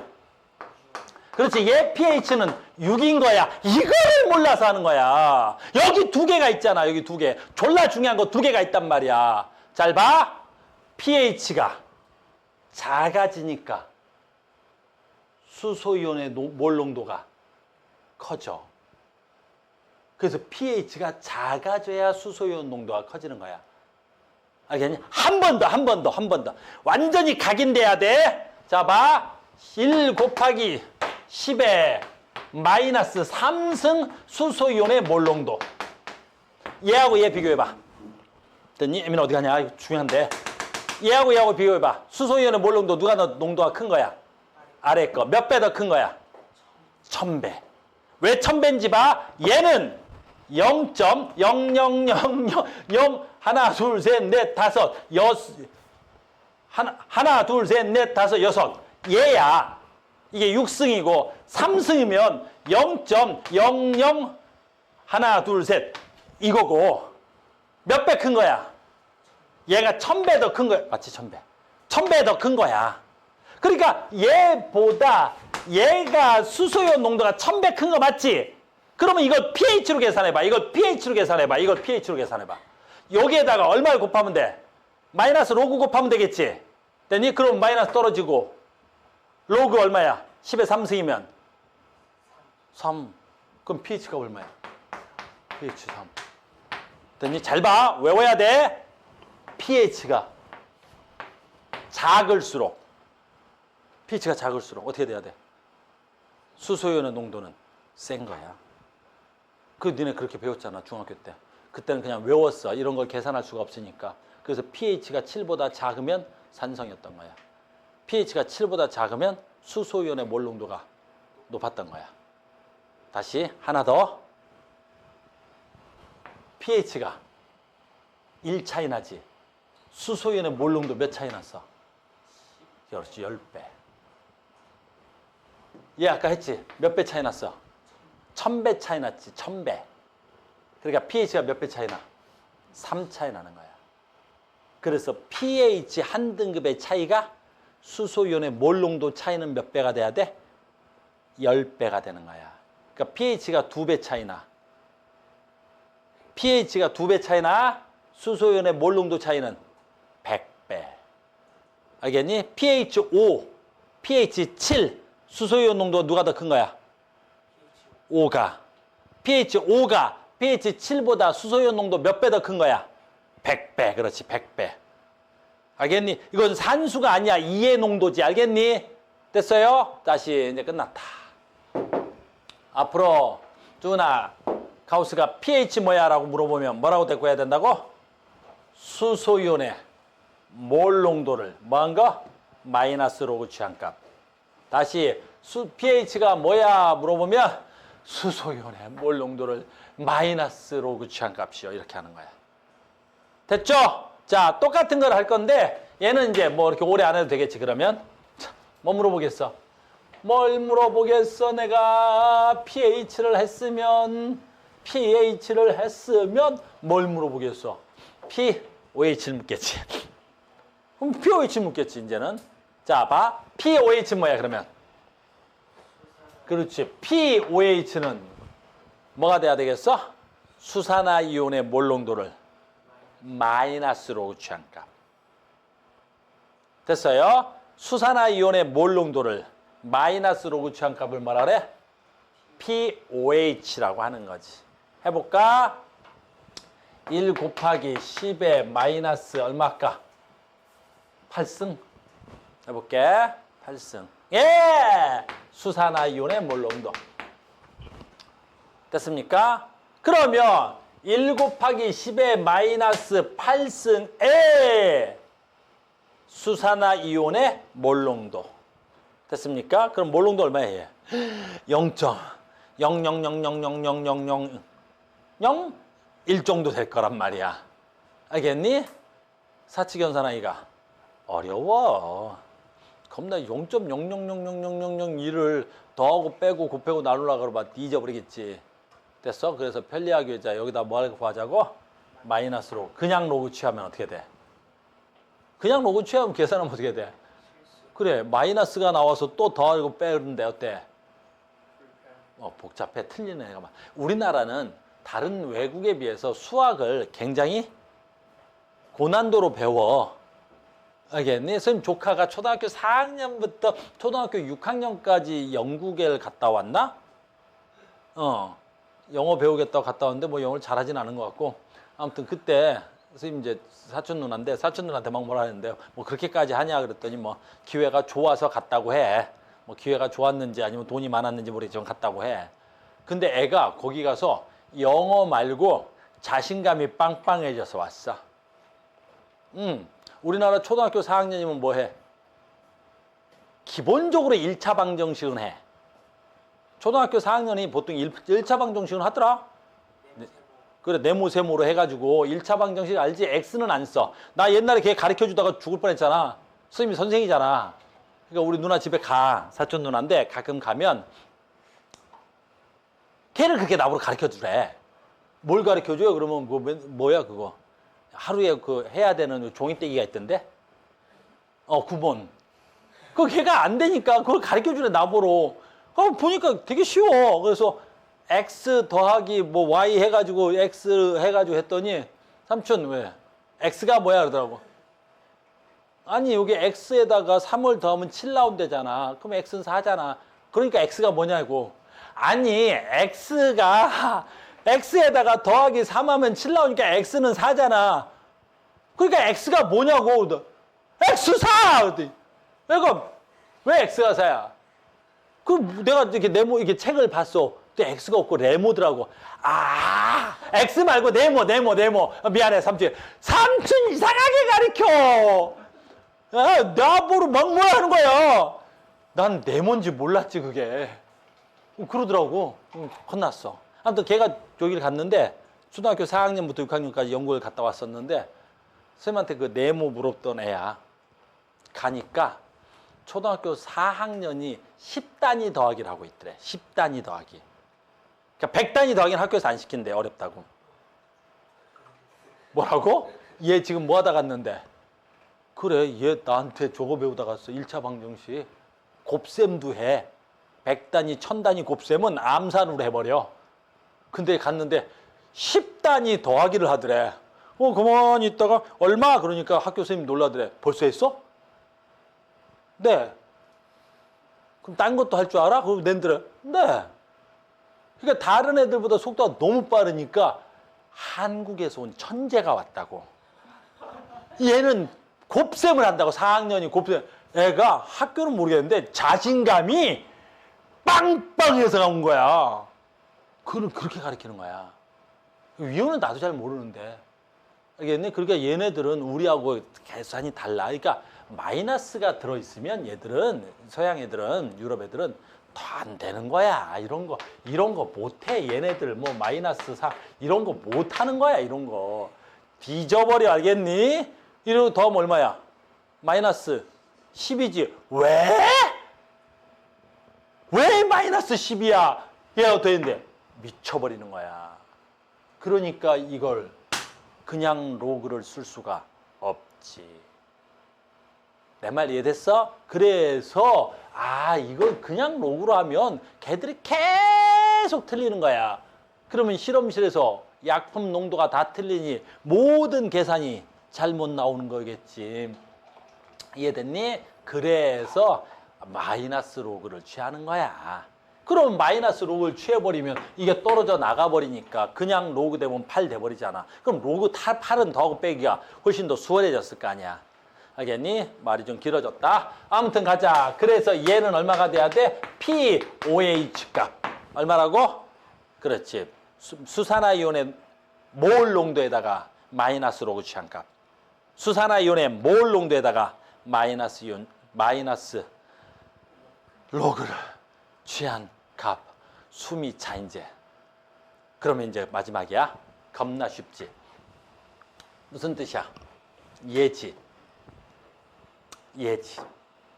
그렇지. 얘 pH는 6인 거야. 이거를 몰라서 하는 거야. 여기 두 개가 있잖아. 여기 두 개. 졸라 중요한 거 두 개가 있단 말이야. 잘 봐. pH가 작아지니까 수소이온의 몰 농도가 커져. 그래서 pH가 작아져야 수소이온 농도가 커지는 거야. 알겠니? 한 번 더. 완전히 각인돼야 돼. 자, 봐. 1 곱하기 10의 마이너스 3승 수소이온의 몰 농도. 얘하고 얘 비교해봐. 됐니? 애민 어디 가냐? 이거 중요한데. 얘하고 비교해봐. 수소이온의 몰 농도 누가 더 농도가 큰 거야? 아래 거. 몇 배 더 큰 거야? 1000배. 왜 1000배인지 봐. 얘는 0.00000 하나 둘 셋 넷 다섯 여섯 하나 둘 셋 넷 다섯 여섯 얘야. 이게 6승이고 3승이면 0.00 하나 둘 셋 이거고 몇 배 큰 거야? 얘가 1000배 더 큰 거야. 맞지? 1000배. 1000배 더 큰 거야. 그러니까 얘보다 얘가 수소이온 농도가 1000배 큰 거 맞지? 그러면 이걸 pH로 계산해봐. 이걸 pH로 계산해봐. 여기에다가 얼마를 곱하면 돼? 마이너스 로그 곱하면 되겠지? 됐니? 그럼 마이너스 떨어지고 로그 얼마야? 10의 3승이면 3. 그럼 pH가 얼마야? pH 3. 됐니? 잘 봐. 외워야 돼. pH가 작을수록 어떻게 돼야 돼? 수소이온의 농도는 센 거야. 그 니네 그렇게 배웠잖아, 중학교 때. 그때는 그냥 외웠어. 이런 걸 계산할 수가 없으니까. 그래서 pH가 7보다 작으면 산성이었던 거야. pH가 7보다 작으면 수소이온의 몰 농도가 높았던 거야. 다시 하나 더. pH가 1 차이 나지. 수소이온의 몰 농도 몇 차이 났어? 그렇지, 10배. 얘 아까 했지? 몇 배 차이 났어? 1000배 차이 났지, 1000배. 그러니까 pH가 몇 배 차이 나? 3 차이 나는 거야. 그래서 pH 한 등급의 차이가 수소이온의 몰 농도 차이는 몇 배가 돼야 돼? 10배가 되는 거야. 그러니까 pH가 2배 차이 나. pH가 2배 차이 나. 수소이온의 몰 농도 차이는 100배. 알겠니? pH 5, pH 7, 수소이온 농도가 누가 더 큰 거야? 5가. pH 5가 pH 7보다 수소이온 농도 몇 배 더 큰 거야? 100배. 그렇지, 100배. 알겠니? 이건 산수가 아니야. 이의 농도지. 알겠니? 됐어요? 다시 이제 끝났다. 앞으로 쭈나 가우스가 pH 뭐야? 라고 물어보면 뭐라고 대꾸 해야 된다고? 수소이온의 몰 농도를 뭐한 거? 마이너스 로그 취한값. 다시 pH가 뭐야? 물어보면 수소이온의 몰 농도를 마이너스 로그 취한값이요. 이렇게 하는 거야. 됐죠? 자, 똑같은 걸 할 건데 얘는 이제 뭐 이렇게 오래 안 해도 되겠지. 그러면 자, 뭐 물어보겠어? 뭘 물어보겠어? 내가 pH를 했으면 뭘 물어보겠어? pOH를 묻겠지. 그럼 pOH 묻겠지, 이제는. 자, 봐. pOH는 뭐야, 그러면? 그렇지. pOH는 뭐가 돼야 되겠어? 수산화이온의 몰 농도를 마이너스로 취한 값. 됐어요? 수산화이온의 몰 농도를 마이너스로 취한 값을 뭐라 그래? pOH라고 하는 거지. 해볼까? 1 곱하기 10의 마이너스 얼마일까? 8승. 해볼게. 8승. 예! 수산화이온의 몰 농도. 됐습니까? 그러면 1 곱하기 10의 마이너스 8승의 수산화이온의 몰 농도. 됐습니까? 그럼 몰 농도 얼마예요? 0.000000001 정도 될 거란 말이야. 알겠니? 사칙연산하기가 어려워. 겁나 0.0000001을 더하고 빼고 곱하고 나누려고 그러면 잊어버리겠지. 됐어? 그래서 편리하게 자 여기다 뭐 하자고? 마이너스로. 그냥 로그 취하면 어떻게 돼? 그냥 로그 취하면 계산하면 어떻게 돼? 그래, 마이너스가 나와서 또 더하고 빼는데 어때? 복잡해. 틀리네. 애가. 우리나라는 다른 외국에 비해서 수학을 굉장히 고난도로 배워. 알겠니? 선생님 조카가 초등학교 4학년부터 초등학교 6학년까지 영국에 갔다 왔나? 영어 배우겠다고 갔다 왔는데 뭐 영어를 잘하진 않은 것 같고 아무튼 그때 선생님 이제 사촌 누나인데 사촌 누나한테 막 뭐라 하는데 뭐 그렇게까지 하냐 그랬더니 뭐 기회가 좋아서 갔다고 해. 뭐 기회가 좋았는지 아니면 돈이 많았는지 모르겠지만 갔다고 해. 근데 애가 거기 가서 영어 말고 자신감이 빵빵해져서 왔어. 우리나라 초등학교 4학년이면 뭐 해? 기본적으로 1차 방정식은 해. 초등학교 4학년이 보통 1차 방정식은 하더라. 그래, 네모세모로 해가지고 1차 방정식 알지? X는 안 써. 나 옛날에 걔 가르쳐주다가 죽을 뻔했잖아. 선생님이 선생이잖아. 그러니까 우리 누나 집에 가. 사촌 누나인데 가끔 가면 걔를 그렇게 나보고 가르쳐주래. 뭘 가르쳐줘요? 그러면 뭐야 그거? 하루에 그 해야 되는 종이떼기가 있던데? 구본. 그거 걔가 안 되니까 그걸 가르쳐주래 나보러. 보니까 되게 쉬워. 그래서 X 더하기 뭐 Y 해가지고 X 해가지고 했더니 삼촌 왜? X가 뭐야 그러더라고. 아니 여기 X에다가 3을 더하면 7 나온대잖아. 그럼 X는 4잖아. 그러니까 X가 뭐냐고. 아니 X가 X에다가 더하기 3하면 7 나오니까 X는 4잖아. 그러니까 X가 뭐냐고. X4! 그랬더니 내가 왜 X가 4야? 그 내가 이렇게 네모 이렇게 책을 봤어. 근데 X가 없고 레모더라고. X 말고 네모. 미안해 삼촌. 삼촌 이상하게 가르쳐. 나보러 막 뭐라 하는 거야. 난 네모인지 몰랐지 그게. 그러더라고. 혼났어. 아무튼 걔가 저기를 갔는데 초등학교 4학년부터 6학년까지 영국을 갔다 왔었는데 선생님한테 그 네모 물었던 애야. 가니까 초등학교 4학년이 10단위 더하기를 하고 있더래. 10단위 더하기. 그러니까 100단위 더하기는 학교에서 안 시킨대. 어렵다고. 뭐라고? 얘 지금 뭐 하다 갔는데? 그래, 얘 나한테 저거 배우다 갔어. 1차 방정식. 곱셈도 해. 100단위, 1000단위 곱셈은 암산으로 해버려. 근데 갔는데 10단위 더하기를 하더래. 가만히 있다가 얼마? 그러니까 학교 선생님 놀라더래. 벌써 했어? 네. 그럼 딴 것도 할 줄 알아? 그럼 낸더래. 네. 그러니까 다른 애들보다 속도가 너무 빠르니까 한국에서 온 천재가 왔다고. 얘는 곱셈을 한다고. 4학년이 곱셈. 애가 학교는 모르겠는데 자신감이 빵빵해서 나온 거야. 그렇게 가르치는 거야. 이유는 나도 잘 모르는데. 알겠니? 그러니까 얘네들은 우리하고 계산이 달라. 그러니까 마이너스가 들어있으면 얘들은, 서양 애들은, 유럽 애들은 더 안 되는 거야. 이런 거 못해. 얘네들 뭐 마이너스 4 이런 거 못하는 거야. 이런 거. 뒤져버려. 알겠니? 이러고 더하면 얼마야? 마이너스 10이지. 왜 마이너스 10이야? 얘가 어떻게 되는데? 미쳐버리는 거야. 그러니까 이걸 그냥 로그를 쓸 수가 없지. 내 말 이해됐어? 그래서 이걸 그냥 로그로 하면 걔들이 계속 틀리는 거야. 그러면 실험실에서 약품 농도가 다 틀리니 모든 계산이 잘못 나오는 거겠지. 이해됐니? 그래서 마이너스 로그를 취하는 거야. 그럼 마이너스 로그를 취해버리면 이게 떨어져 나가버리니까 그냥 로그 되면 8 돼버리잖아. 그럼 로그 8은 더하고 빼기가 훨씬 더 수월해졌을 거 아니야. 알겠니? 말이 좀 길어졌다. 아무튼 가자. 그래서 얘는 얼마가 돼야 돼? POH 값. 얼마라고? 그렇지. 수산화이온의 몰 농도에다가 마이너스 로그 취한 값. 수산화이온의 몰 농도에다가 마이너스 로그를 취한 값. 숨이 차 이제. 그러면 이제 마지막이야. 겁나 쉽지. 무슨 뜻이야? 예지.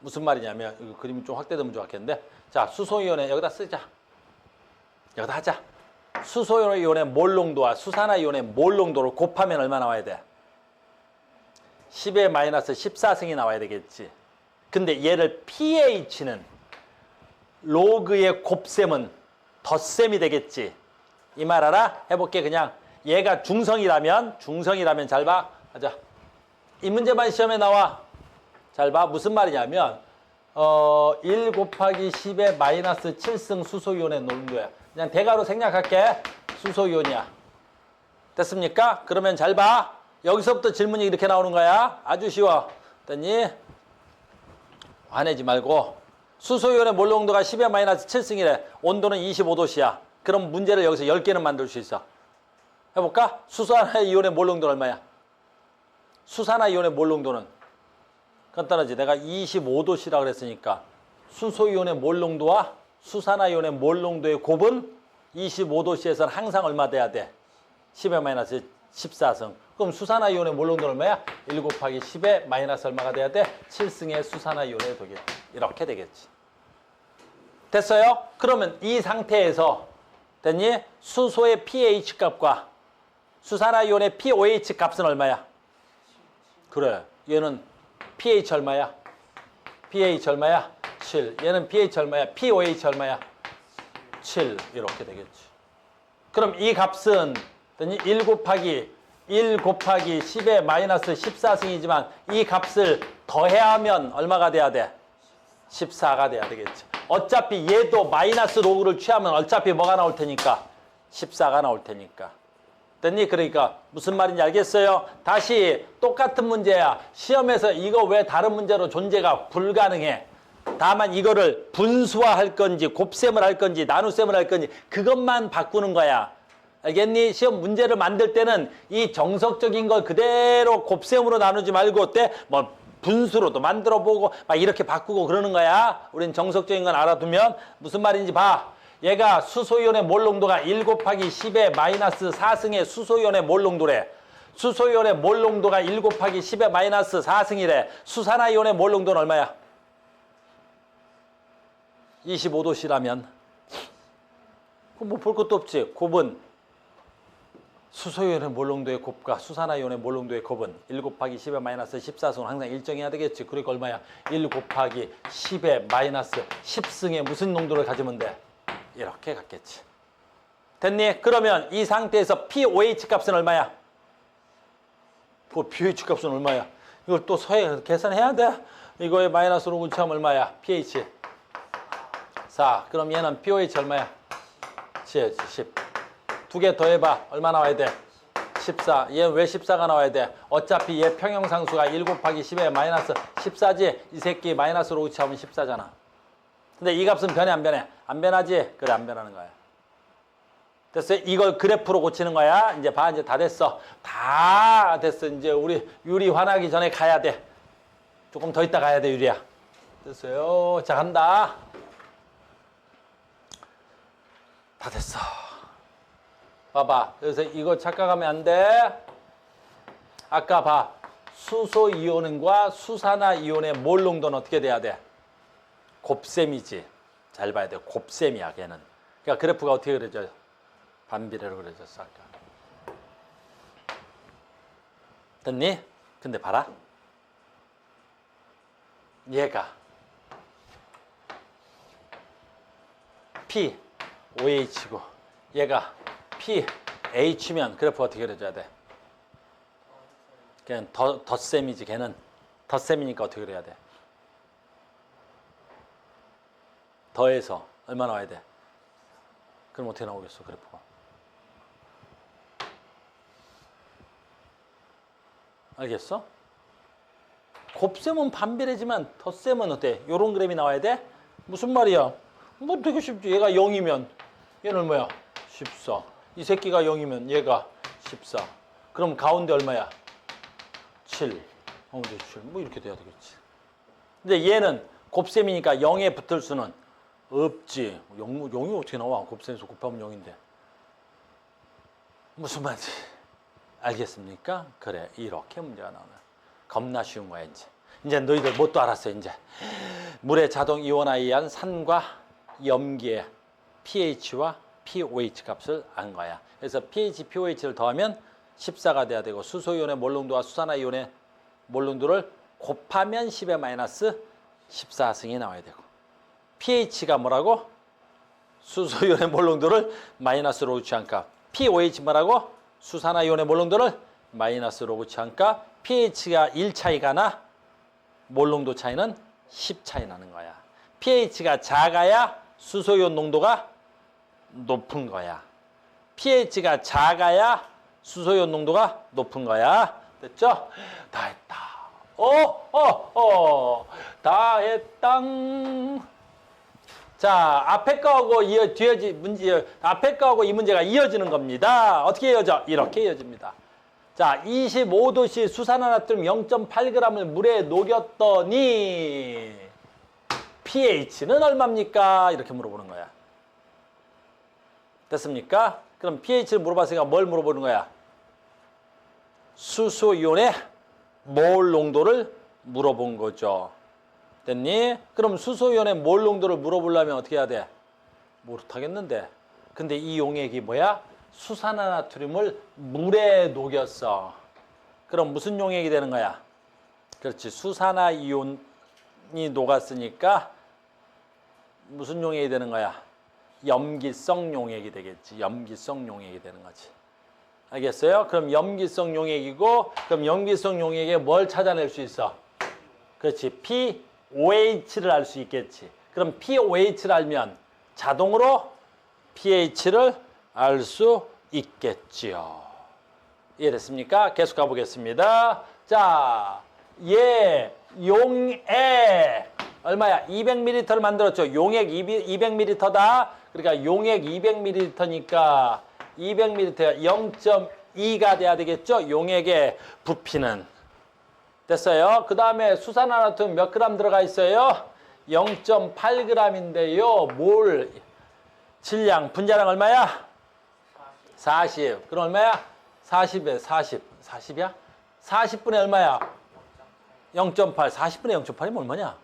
무슨 말이냐면 이거 그림이 좀 확대되면 좋았겠는데. 자, 수소이온에 여기다 쓰자. 여기다 하자. 수소이온의 몰 농도와 수산화이온의 몰 농도를 곱하면 얼마 나와야 돼? 10의 마이너스 14승이 나와야 되겠지. 근데 얘를 pH는 로그의 곱셈은 덧셈이 되겠지. 이 말 알아? 해볼게. 그냥 얘가 중성이라면 잘 봐. 하자. 이 문제만 시험에 나와. 잘 봐. 무슨 말이냐면 1 곱하기 10의 마이너스 7승 수소이온의 농도야. 그냥 대괄호 생략할게. 수소이온이야. 됐습니까? 그러면 잘 봐. 여기서부터 질문이 이렇게 나오는 거야. 아주 쉬워. 됐니? 화내지 말고. 수소이온의 몰 농도가 10의 마이너스 7승이래. 온도는 25도씨야. 그럼 문제를 여기서 10개는 만들 수 있어. 해볼까? 수산화이온의 몰 농도는 얼마야? 수산화이온의 몰 농도는? 간단하지. 내가 25도씨라 그랬으니까 수소이온의 몰 농도와 수산화이온의 몰 농도의 곱은 25도씨에서는 항상 얼마 돼야 돼? 10의 마이너스 14승. 그럼 수산화이온의 몰 농도는 얼마야? 1 곱하기 10의 마이너스 얼마가 돼야 돼? 7승의 수산화이온의 되겠지. 이렇게 되겠지. 됐어요? 그러면 이 상태에서 됐니? 수소의 pH 값과 수산화이온의 pOH 값은 얼마야? 그래. 얘는 pH 얼마야? pH 얼마야? 7. 얘는 pH 얼마야? pOH 얼마야? 7. 이렇게 되겠지. 그럼 이 값은 1 곱하기 10의 마이너스 14승이지만 이 값을 더해야 하면 얼마가 돼야 돼? 14가 돼야 되겠지. 어차피 얘도 마이너스 로그를 취하면 어차피 뭐가 나올 테니까? 14가 나올 테니까. 됐니? 그러니까 무슨 말인지 알겠어요? 다시 똑같은 문제야. 시험에서 이거 왜 다른 문제로 존재가 불가능해? 다만 이거를 분수화할 건지 곱셈을 할 건지 나눗셈을 할 건지 그것만 바꾸는 거야. 알겠니? 시험 문제를 만들 때는 이 정석적인 걸 그대로 곱셈으로 나누지 말고 어때? 뭐 분수로도 만들어 보고 막 이렇게 바꾸고 그러는 거야. 우린 정석적인 건 알아두면 무슨 말인지 봐. 얘가 수소이온의 몰 농도가 1 곱하기 10의 마이너스 4승의 수소이온의 몰 농도래. 수소이온의 몰 농도가 1 곱하기 10의 마이너스 4승이래. 수산화이온의 몰 농도는 얼마야? 25도씨라면 뭐 볼 것도 없지. 곱은 수소이온의 몰 농도의 곱과 수산화이온의 몰 농도의 곱은 1 곱하기 10의 마이너스 14승은 항상 일정해야 되겠지. 그러니까 얼마야? 1 곱하기 10의 마이너스 10승의 무슨 농도를 가지면 돼? 이렇게 갔겠지. 됐니? 그러면 이 상태에서 pOH 값은 얼마야? 그 pH 값은 얼마야? 이걸 또 계산해야 돼. 이거에 마이너스로 운치하면 얼마야? pH 4. 그럼 얘는 pOH 얼마야? 10. 두 개 더해봐. 얼마 나와야 돼? 14. 얘 왜 14가 나와야 돼? 어차피 얘 평형상수가 1 곱하기 10에 마이너스 14지? 이 새끼 마이너스로 운치하면 14잖아. 근데 이 값은 변해 안 변해? 안 변하지? 그래 안 변하는 거야. 됐어요? 이걸 그래프로 고치는 거야. 이제 봐. 이제 다 됐어. 다 됐어. 이제 우리 유리 화나기 전에 가야 돼. 조금 더 있다 가야 돼 유리야. 됐어요. 자 간다. 다 됐어. 봐봐. 그래서 이거 착각하면 안 돼. 아까 봐. 수소이온과 수산화이온의 몰 농도는 어떻게 돼야 돼? 곱셈이지. 잘 봐야 돼. 곱셈이야, 걔는. 그러니까 그래프가 어떻게 그려져요? 반비례로 그려졌어, 아까. 됐니? 근데 봐라. 얘가 P, OH고 얘가 P, H면 그래프 어떻게 그려져야 돼? 걔는 덧셈이지. 걔는 덧셈이니까 어떻게 그려야 돼? 더해서 얼마 나와야 돼? 그럼 어떻게 나오겠어, 그래프가? 알겠어? 곱셈은 반비례지만 덧셈은 어때? 요런 그램이 나와야 돼? 무슨 말이야? 뭐 되게 쉽지. 얘가 0이면 얘는 뭐야? 14. 이 새끼가 0이면 얘가 14. 그럼 가운데 얼마야? 7. 가운데 7. 뭐 이렇게 돼야 되겠지. 근데 얘는 곱셈이니까 0에 붙을 수는 없지. 0이 어떻게 나와? 곱셈에서 곱하면 0인데. 무슨 말인지 알겠습니까? 그래. 이렇게 문제가 나오네. 겁나 쉬운 거야, 이제. 이제 너희들 뭣도 알았어, 이제. 물의 자동 이온화에 의한 산과 염기의 pH와 pOH 값을 안 거야. 그래서 pH, pOH를 더하면 14가 돼야 되고 수소이온의 몰 농도와 수산화이온의 몰 농도를 곱하면 10의 마이너스 14승이 나와야 되고 pH가 뭐라고? 수소이온의 몰 농도를 마이너스로 취한 값. pOH 뭐라고? 수산화이온의 몰 농도를 마이너스로 취한 값. pH가 1 차이가 나? 몰 농도 차이는 10 차이 나는 거야. pH가 작아야 수소이온 농도가 높은 거야. pH가 작아야 수소이온 농도가 높은 거야. 됐죠? 다 했다. 다 했당. 자, 앞에 거하고 앞에 거하고 이 문제가 이어지는 겁니다. 어떻게 이어져? 이렇게 이어집니다. 자, 25도씨 수산화나트륨 0.8g을 물에 녹였더니 pH는 얼마입니까? 이렇게 물어보는 거야. 됐습니까? 그럼 pH를 물어봤으니까 뭘 물어보는 거야? 수소이온의 몰 농도를 물어본 거죠. 됐니? 그럼 수소이온의 몰 농도를 물어보려면 어떻게 해야 돼? 못하겠는데. 근데 이 용액이 뭐야? 수산화나트륨을 물에 녹였어. 그럼 무슨 용액이 되는 거야? 그렇지. 수산화이온이 녹았으니까 무슨 용액이 되는 거야? 염기성 용액이 되겠지. 염기성 용액이 되는 거지. 알겠어요? 그럼 염기성 용액이고, 그럼 염기성 용액에 뭘 찾아낼 수 있어? 그렇지. pOH를 알 수 있겠지. 그럼 pOH를 알면 자동으로 pH를 알 수 있겠지요. 이해됐습니까? 계속 가보겠습니다. 자, 용액 얼마야? 200ml를 만들었죠. 용액 200ml다. 그러니까 용액 200ml니까 200ml가 0.2가 돼야 되겠죠. 용액의 부피는. 됐어요. 그 다음에 수산화나트륨 몇 그램 들어가 있어요? 0.8g인데요. 몰 질량, 분자량 얼마야? 40. 그럼 얼마야? 40에 40. 40이야? 40분의 얼마야? 0.8. 40분의 0.8이면 얼마냐?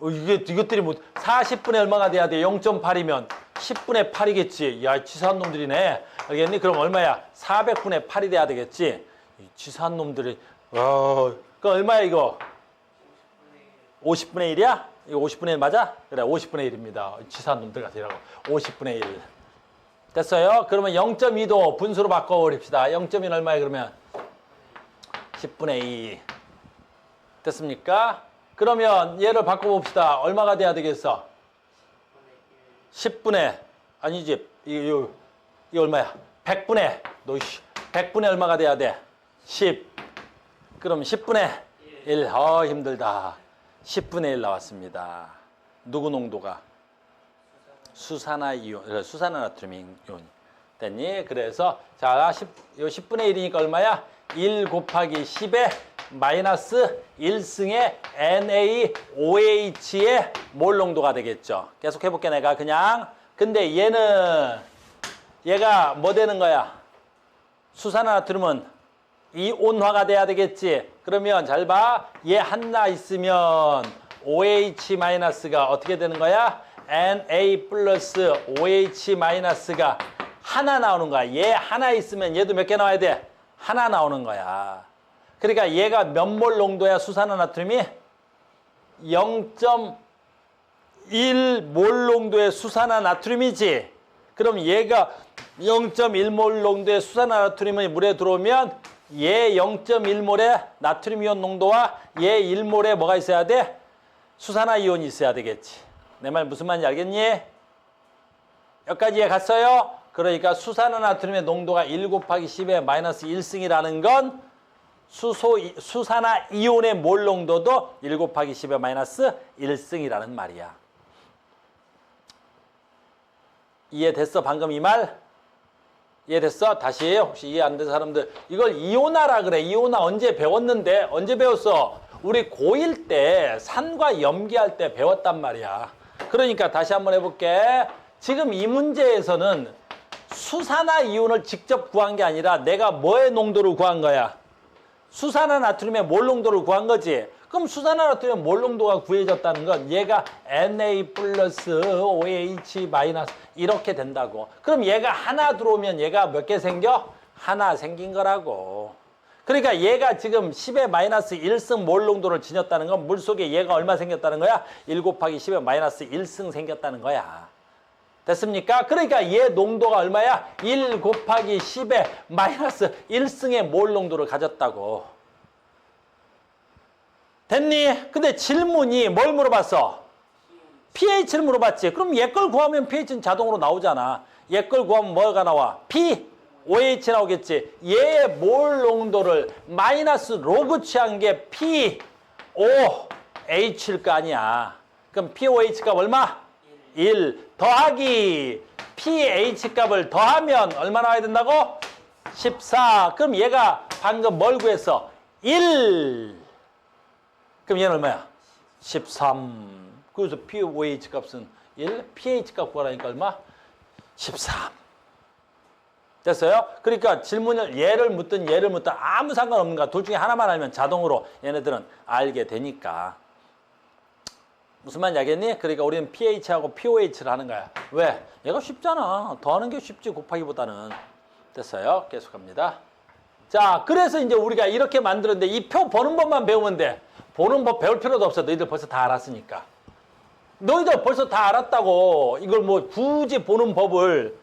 이것들이 뭐 40분의 얼마가 돼야 돼? 0.8이면 10분의 8이겠지. 야, 치사한 놈들이네. 알겠니? 그럼 얼마야? 400분의 8이 돼야 되겠지. 이 치사한 놈들이. 그럼 얼마야 이거? 50분의 1이야? 이거 50분의 1 맞아? 그래, 50분의 1입니다. 치사한 놈들 같으라고. 50분의 1. 됐어요? 그러면 0.2도 분수로 바꿔버립시다. 0.2는 얼마야 그러면? 10분의 2. 됐습니까? 그러면 얘를 바꿔봅시다. 얼마가 돼야 되겠어? 10분의, 아니지, 이거 얼마야? 100분의, 100분의 얼마가 돼야 돼? 10. 그럼 10분의 1. 힘들다. 10분의 1 나왔습니다. 누구 농도가? 수산화이온, 수산화나트륨 이온. 됐니? 그래서, 자, 10분의 1이니까 얼마야? 1 곱하기 10에 마이너스 1승의 NaOH의 몰 농도가 되겠죠. 계속 해볼게, 내가 그냥. 근데 얘가 뭐 되는 거야? 수산화나트륨은 이온화가 돼야 되겠지. 그러면 잘 봐. 얘 하나 있으면 OH-가 어떻게 되는 거야? Na 플러스 OH-가 하나 나오는 거야. 얘 하나 있으면 얘도 몇 개 나와야 돼? 하나 나오는 거야. 그러니까 얘가 몇 몰 농도야? 수산화나트륨이 0.1몰 농도의 수산화나트륨이지. 그럼 얘가 0.1몰 농도의 수산화나트륨이 물에 들어오면 얘 0.1몰의 나트륨이온 농도와 얘 1몰에 뭐가 있어야 돼? 수산화이온이 있어야 되겠지. 내 말 무슨 말인지 알겠니? 여기까지 이해 갔어요? 그러니까 수산화나트륨의 농도가 1 곱하기 10의 마이너스 1승이라는 건 수산화이온의 몰 농도도 1 곱하기 10의 마이너스 1승이라는 말이야. 이해됐어? 방금 이 말? 이해됐어? 다시 혹시 이해 안 된 사람들, 이걸 이온화라 그래. 이온화 언제 배웠는데? 언제 배웠어? 우리 고1 때 산과 염기할 때 배웠단 말이야. 그러니까 다시 한번 해볼게. 지금 이 문제에서는 수산화이온을 직접 구한 게 아니라 내가 뭐의 농도를 구한 거야? 수산화나트륨의 몰 농도를 구한 거지. 그럼 수산화나트륨의 몰 농도가 구해졌다는 건 얘가 Na 플러스 OH 마이너스 이렇게 된다고. 그럼 얘가 하나 들어오면 얘가 몇 개 생겨? 하나 생긴 거라고. 그러니까 얘가 지금 10의 마이너스 1승 몰 농도를 지녔다는 건 물속에 얘가 얼마 생겼다는 거야? 1 곱하기 10의 마이너스 1승 생겼다는 거야. 됐습니까? 그러니까 얘 농도가 얼마야? 1 곱하기 10의 마이너스 1승의 몰 농도를 가졌다고. 됐니? 근데 질문이 뭘 물어봤어? pH를 물어봤지. 그럼 얘 걸 구하면 pH는 자동으로 나오잖아. 얘 걸 구하면 뭐가 나와? OH 나오겠지. 얘의 몰 농도를 마이너스 로그 취한 게 POH일 거 아니야. 그럼 POH 값 얼마? 1 더하기 pH 값을 더하면 얼마 나와야 된다고? 14. 그럼 얘가 방금 뭘 구했어? 1. 그럼 얘는 얼마야? 13. 그래서 pOH 값은 1, pH 값 구하라니까 얼마? 13. 됐어요? 그러니까 질문을 얘를 묻든 얘를 묻든 아무 상관없는 거야. 둘 중에 하나만 알면 자동으로 얘네들은 알게 되니까. 무슨 말인지 알겠니? 그러니까 우리는 pH하고 pOH를 하는 거야. 왜? 얘가 쉽잖아. 더하는 게 쉽지 곱하기보다는. 됐어요? 계속합니다. 자, 그래서 이제 우리가 이렇게 만들었는데 이 표 보는 법만 배우면 돼. 보는 법 배울 필요도 없어. 너희들 벌써 다 알았으니까. 너희들 벌써 다 알았다고. 이걸 뭐 굳이 보는 법을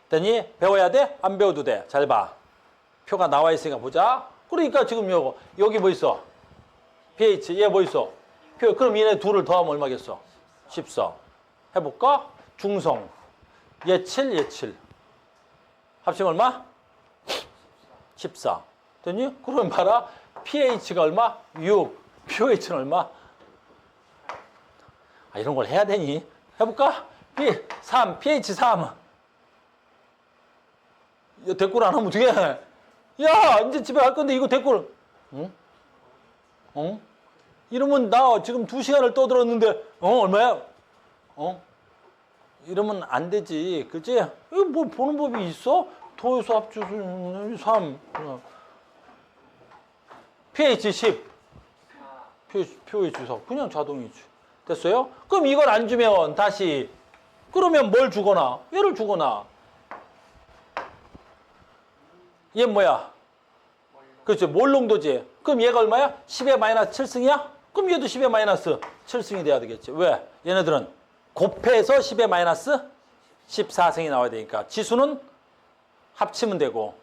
됐니? 배워야 돼? 안 배워도 돼. 잘 봐. 표가 나와 있으니까 보자. 그러니까 지금 여기 뭐 있어? pH. 얘 뭐 있어? 표. 그럼 얘네 둘을 더하면 얼마겠어? 14. 해볼까? 중성. 얘 7, 얘 7. 합치면 얼마? 14. 됐니? 그러면 봐라. pH가 얼마? 6. pOH는 얼마? 아, 이런 걸 해야 되니? 해볼까? 3, pH 3. 야, 댓글 안 하면 어떡해? 야, 이제 집에 갈 건데 이거 댓글. 응? 어? 이러면 나 지금 2시간을 떠들었는데, 얼마야? 이러면 안 되지. 그치? 이거 뭐 보는 법이 있어? 도에서 합주수 3. pH 10. pH 4. 그냥 자동이지. 됐어요? 그럼 이걸 안 주면 다시. 그러면 뭘 주거나? 얘를 주거나. 얘 뭐야? 그렇죠. 몰농도지. 그럼 얘가 얼마야? 10의 마이너스 7승이야? 그럼 얘도 10의 마이너스 7승이 돼야 되겠지. 왜? 얘네들은 곱해서 10의 마이너스 14승이 나와야 되니까. 지수는 합치면 되고.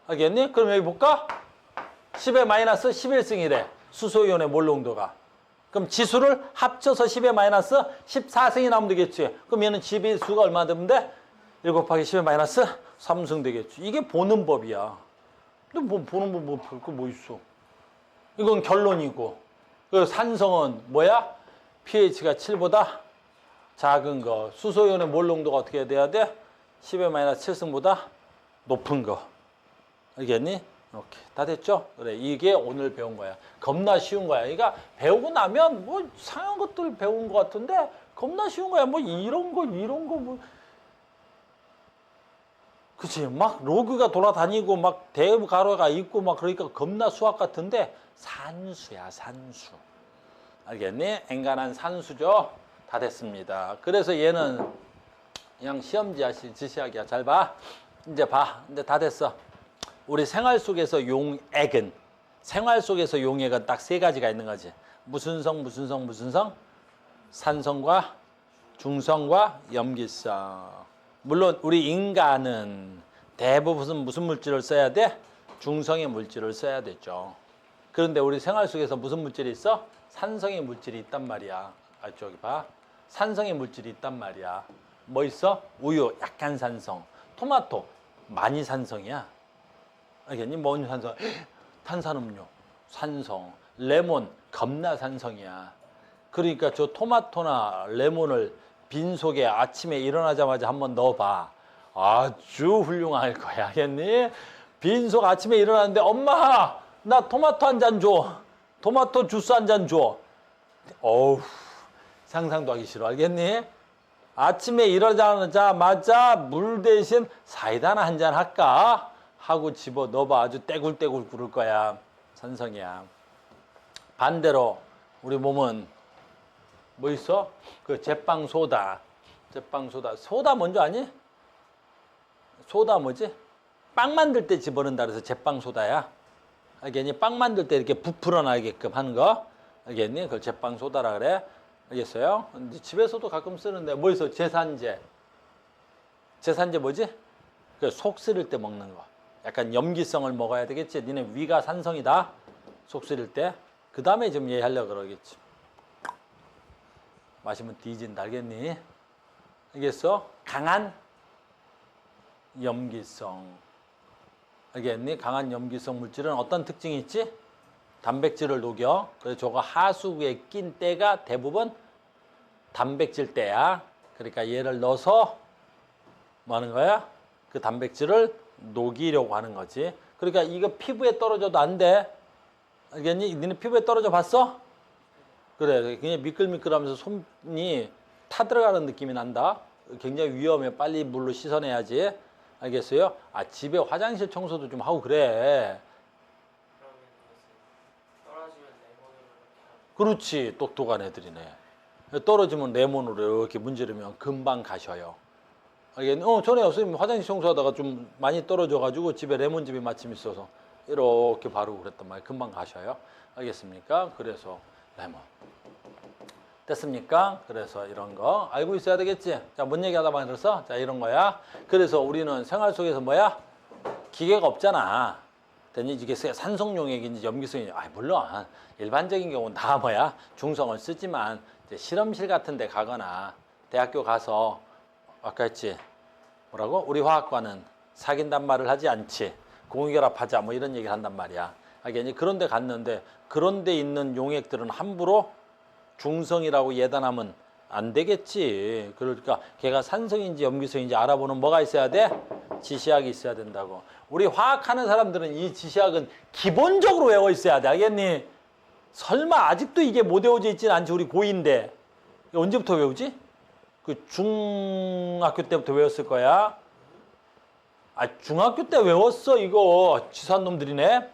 알겠니? 그럼 여기 볼까? 10의 마이너스 11승이래. 수소이온의 몰농도가. 그럼 지수를 합쳐서 10의 마이너스 14승이 나오면 되겠지. 그럼 얘는 지배수가 얼마 되면 돼? 1 곱하기 10의 마이너스 3승 되겠지. 이게 보는 법이야. 근데 뭐 보는 법 별거 뭐 있어. 이건 결론이고. 그리고 산성은 뭐야? pH가 7보다 작은 거. 수소이온의 몰농도가 어떻게 돼야 돼? 10의 마이너스 7승보다 높은 거. 알겠니? 이렇게 다 됐죠? 그래, 이게 오늘 배운 거야. 겁나 쉬운 거야. 그러니까 배우고 나면 뭐 상한 것들 배운 것 같은데 겁나 쉬운 거야. 뭐 이런 거 뭐. 그치? 막 로그가 돌아다니고 막 대가로가 있고 막 그러니까 겁나 수학 같은데 산수야, 산수. 알겠니? 엔간한 산수죠? 다 됐습니다. 그래서 얘는 그냥 시험지 지시하기야. 잘 봐. 이제 봐. 이제 다 됐어. 우리 생활 속에서 용액은 생활 속에서 용액은 딱 3가지가 있는 거지. 무슨 성? 산성과 중성과 염기성. 물론 우리 인간은 대부분 무슨 물질을 써야 돼? 중성의 물질을 써야 되죠. 그런데 우리 생활 속에서 무슨 물질이 있어? 산성의 물질이 있단 말이야. 아, 저기 봐. 산성의 물질이 있단 말이야. 뭐 있어? 우유, 약간 산성. 토마토, 많이 산성이야. 알겠니? 뭔 산성? 탄산음료, 산성. 레몬, 겁나 산성이야. 그러니까 저 토마토나 레몬을 빈속에 아침에 일어나자마자 한번 넣어봐. 아주 훌륭할 거야. 알겠니? 빈속 아침에 일어났는데 엄마 나 토마토 한 잔 줘. 토마토 주스 한 잔 줘. 어우 상상도 하기 싫어. 알겠니? 아침에 일어나자마자 물 대신 사이다나 한 잔 할까? 하고 집어 넣어봐. 아주 떼굴떼굴 구를 거야. 산성이야. 반대로 우리 몸은 뭐 있어? 그 제빵소다. 제빵소다. 소다 뭔지 아니? 소다 뭐지? 빵 만들 때 집어넣는다 그래서 제빵소다야. 알겠니? 빵 만들 때 이렇게 부풀어 나게끔 하는 거. 알겠니? 그걸 제빵소다라 그래. 알겠어요? 집에서도 가끔 쓰는데 뭐 있어? 제산제. 제산제 뭐지? 그 속 쓰릴 때 먹는 거. 약간 염기성을 먹어야 되겠지. 니네 위가 산성이다. 속 쓰릴 때. 그 다음에 좀 얘기하려고 그러겠지. 마시면 뒤진다. 알겠니? 알겠어? 강한 염기성. 알겠니? 강한 염기성 물질은 어떤 특징이 있지? 단백질을 녹여. 그래서 저거 하수구에 낀 때가 대부분 단백질 때야. 그러니까 얘를 넣어서 뭐 하는 거야? 그 단백질을 녹이려고 하는 거지. 그러니까 이거 피부에 떨어져도 안 돼. 알겠니? 니네 피부에 떨어져 봤어? 그래. 그냥 미끌미끌하면서 손이 타들어가는 느낌이 난다. 굉장히 위험해. 빨리 물로 씻어내야지. 알겠어요? 아, 집에 화장실 청소도 좀 하고 그래. 떨어지면 레몬으로 이렇게 그렇지. 똑똑한 애들이네. 떨어지면 레몬으로 이렇게 문지르면 금방 가셔요. 알겠니? 전에 선생님 화장실 청소하다가 좀 많이 떨어져가지고 집에 레몬즙이 마침 있어서 이렇게 바르고 그랬단 말이에요. 금방 가셔요. 알겠습니까? 그래서 레몬. 됐습니까? 그래서 이런 거 알고 있어야 되겠지? 자, 뭔 얘기하다 말았어? 자, 이런 거야. 그래서 우리는 생활 속에서 뭐야? 기계가 없잖아. 됐니? 이게 산성용액인지 염기성인지, 물론 일반적인 경우는 다 뭐야? 중성을 쓰지만 이제 실험실 같은 데 가거나 대학교 가서 아까 했지? 뭐라고? 우리 화학과는 사귄단 말을 하지 않지. 공유결합하자 뭐 이런 얘기를 한단 말이야. 알겠니? 그런 데 갔는데 그런 데 있는 용액들은 함부로 중성이라고 예단하면 안 되겠지. 그러니까 걔가 산성인지 염기성인지 알아보는 뭐가 있어야 돼? 지시학이 있어야 된다고. 우리 화학하는 사람들은 이 지시학은 기본적으로 외워 있어야 돼. 알겠니? 설마 아직도 이게 못 외워져 있지는 않지. 우리 고2인데. 언제부터 외우지? 그 중학교 때부터 외웠을 거야. 중학교 때 외웠어. 이거 치사한 놈들이네.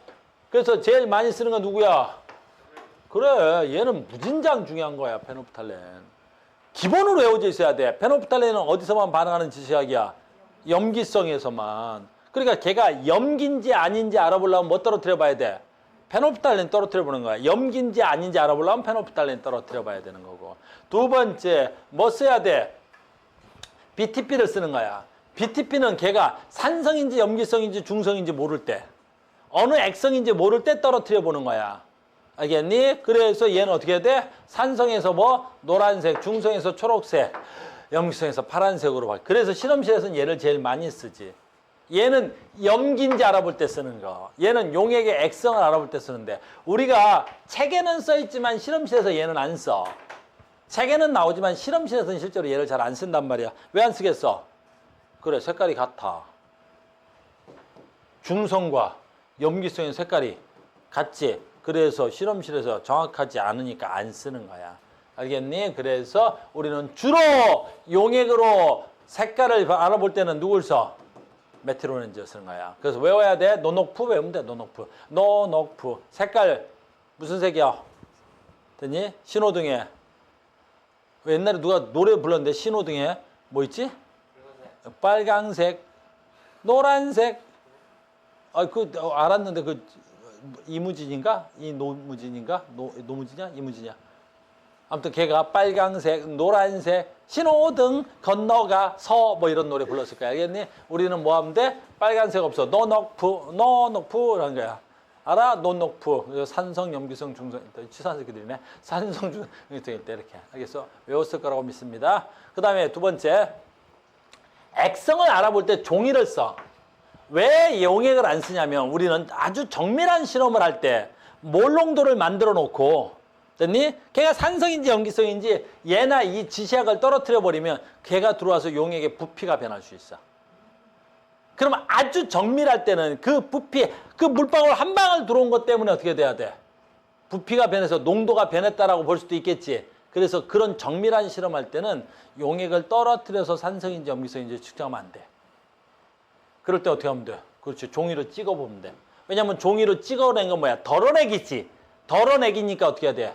그래서 제일 많이 쓰는 건 누구야? 그래, 얘는 무진장 중요한 거야. 페노프탈렌. 기본으로 외워져 있어야 돼. 페노프탈렌은 어디서만 반응하는 지시학이야? 염기성에서만. 그러니까 걔가 염기인지 아닌지 알아보려면 뭐 떨어뜨려 봐야 돼? 페노프탈렌 떨어뜨려 보는 거야. 염기인지 아닌지 알아보려면 페노프탈렌 떨어뜨려 봐야 되는 거고. 두 번째, 뭐 써야 돼? BTP를 쓰는 거야. BTP는 걔가 산성인지 염기성인지 중성인지 모를 때, 어느 액성인지 모를 때 떨어뜨려 보는 거야. 알겠니? 그래서 얘는 어떻게 해야 돼? 산성에서 뭐? 노란색, 중성에서 초록색, 염기성에서 파란색으로 봐. 그래서 실험실에서는 얘를 제일 많이 쓰지. 얘는 염기인지 알아볼 때 쓰는 거. 얘는 용액의 액성을 알아볼 때 쓰는데 우리가 책에는 써있지만 실험실에서 얘는 안 써. 책에는 나오지만 실험실에서는 실제로 얘를 잘 안 쓴단 말이야. 왜 안 쓰겠어? 그래, 색깔이 같아. 중성과 염기성의 색깔이 같지. 그래서 실험실에서 정확하지 않으니까 안 쓰는 거야. 알겠니? 그래서 우리는 주로 용액으로 색깔을 알아볼 때는 누굴 써? 메트로렌즈 쓰는 거야. 그래서 외워야 돼. 노녹푸 외우면 돼. 노녹푸. 노녹푸. 색깔 무슨 색이야? 됐니? 신호등에. 옛날에 누가 노래 불렀는데 신호등에 뭐 있지? 빨강색, 노란색. 알았는데 그 이무진인가? 이노무진인가? 노무진이야? 이무진이야? 아무튼 걔가 빨강색, 노란색, 신호등 건너가서 뭐 이런 노래 불렀을 거야. 알겠니? 우리는 뭐 하면 돼? 빨간색 없어. 노녹푸, 노녹푸라는 거야. 알아? 노녹푸. 산성, 염기성, 중성. 치사한 새끼들이네. 산성, 중성, 염기성 때 이렇게. 알겠어? 외웠을 거라고 믿습니다. 그 다음에 두 번째. 액성을 알아볼 때 종이를 써. 왜 용액을 안 쓰냐면 우리는 아주 정밀한 실험을 할 때 몰농도를 만들어 놓고, 됐니? 걔가 산성인지 염기성인지 얘나 이 지시약을 떨어뜨려 버리면 걔가 들어와서 용액의 부피가 변할 수 있어. 그러면 아주 정밀할 때는 그 부피, 그 물방울 한 방울 들어온 것 때문에 어떻게 돼야 돼? 부피가 변해서 농도가 변했다라고 볼 수도 있겠지. 그래서 그런 정밀한 실험할 때는 용액을 떨어뜨려서 산성인지 염기성인지 측정하면 안 돼. 그럴 때 어떻게 하면 돼? 그렇지. 종이로 찍어보면 돼. 왜냐면 종이로 찍어낸 건 뭐야? 덜어내기지. 덜어내기니까 어떻게 해야 돼?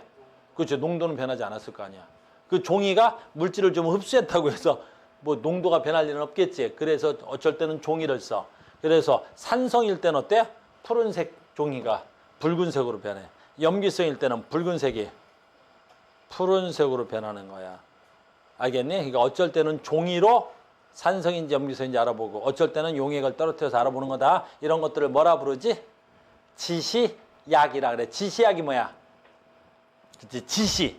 그렇죠. 농도는 변하지 않았을 거 아니야. 그 종이가 물질을 좀 흡수했다고 해서 뭐 농도가 변할 일은 없겠지. 그래서 어쩔 때는 종이를 써. 그래서 산성일 때는 어때? 푸른색 종이가 붉은색으로 변해. 염기성일 때는 붉은색이 푸른색으로 변하는 거야. 알겠니? 그러니까 어쩔 때는 종이로 산성인지 염기성인지 알아보고 어쩔 때는 용액을 떨어뜨려서 알아보는 거다. 이런 것들을 뭐라 부르지? 지시약이라 그래. 지시약이 뭐야? 그치? 지시.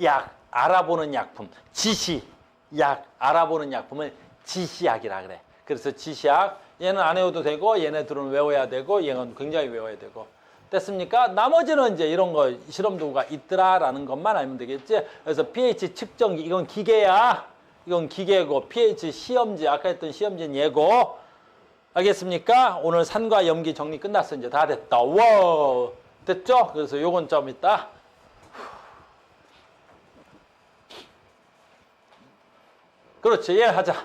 약, 알아보는 약품. 지시약, 알아보는 약품을 지시약이라 그래. 그래서 지시약, 얘는 안 외워도 되고 얘네들은 외워야 되고 얘는 굉장히 외워야 되고. 됐습니까? 나머지는 이제 이런 거 실험 도구가 있더라라는 것만 알면 되겠지. 그래서 pH 측정기, 이건 기계야. 이건 기계고 pH 시험지, 아까 했던 시험지는 얘고. 알겠습니까? 오늘 산과 염기 정리 끝났어. 이제 다 됐다. 와, 됐죠? 그래서 요건 좀 있다. 그렇지, 예, 하자.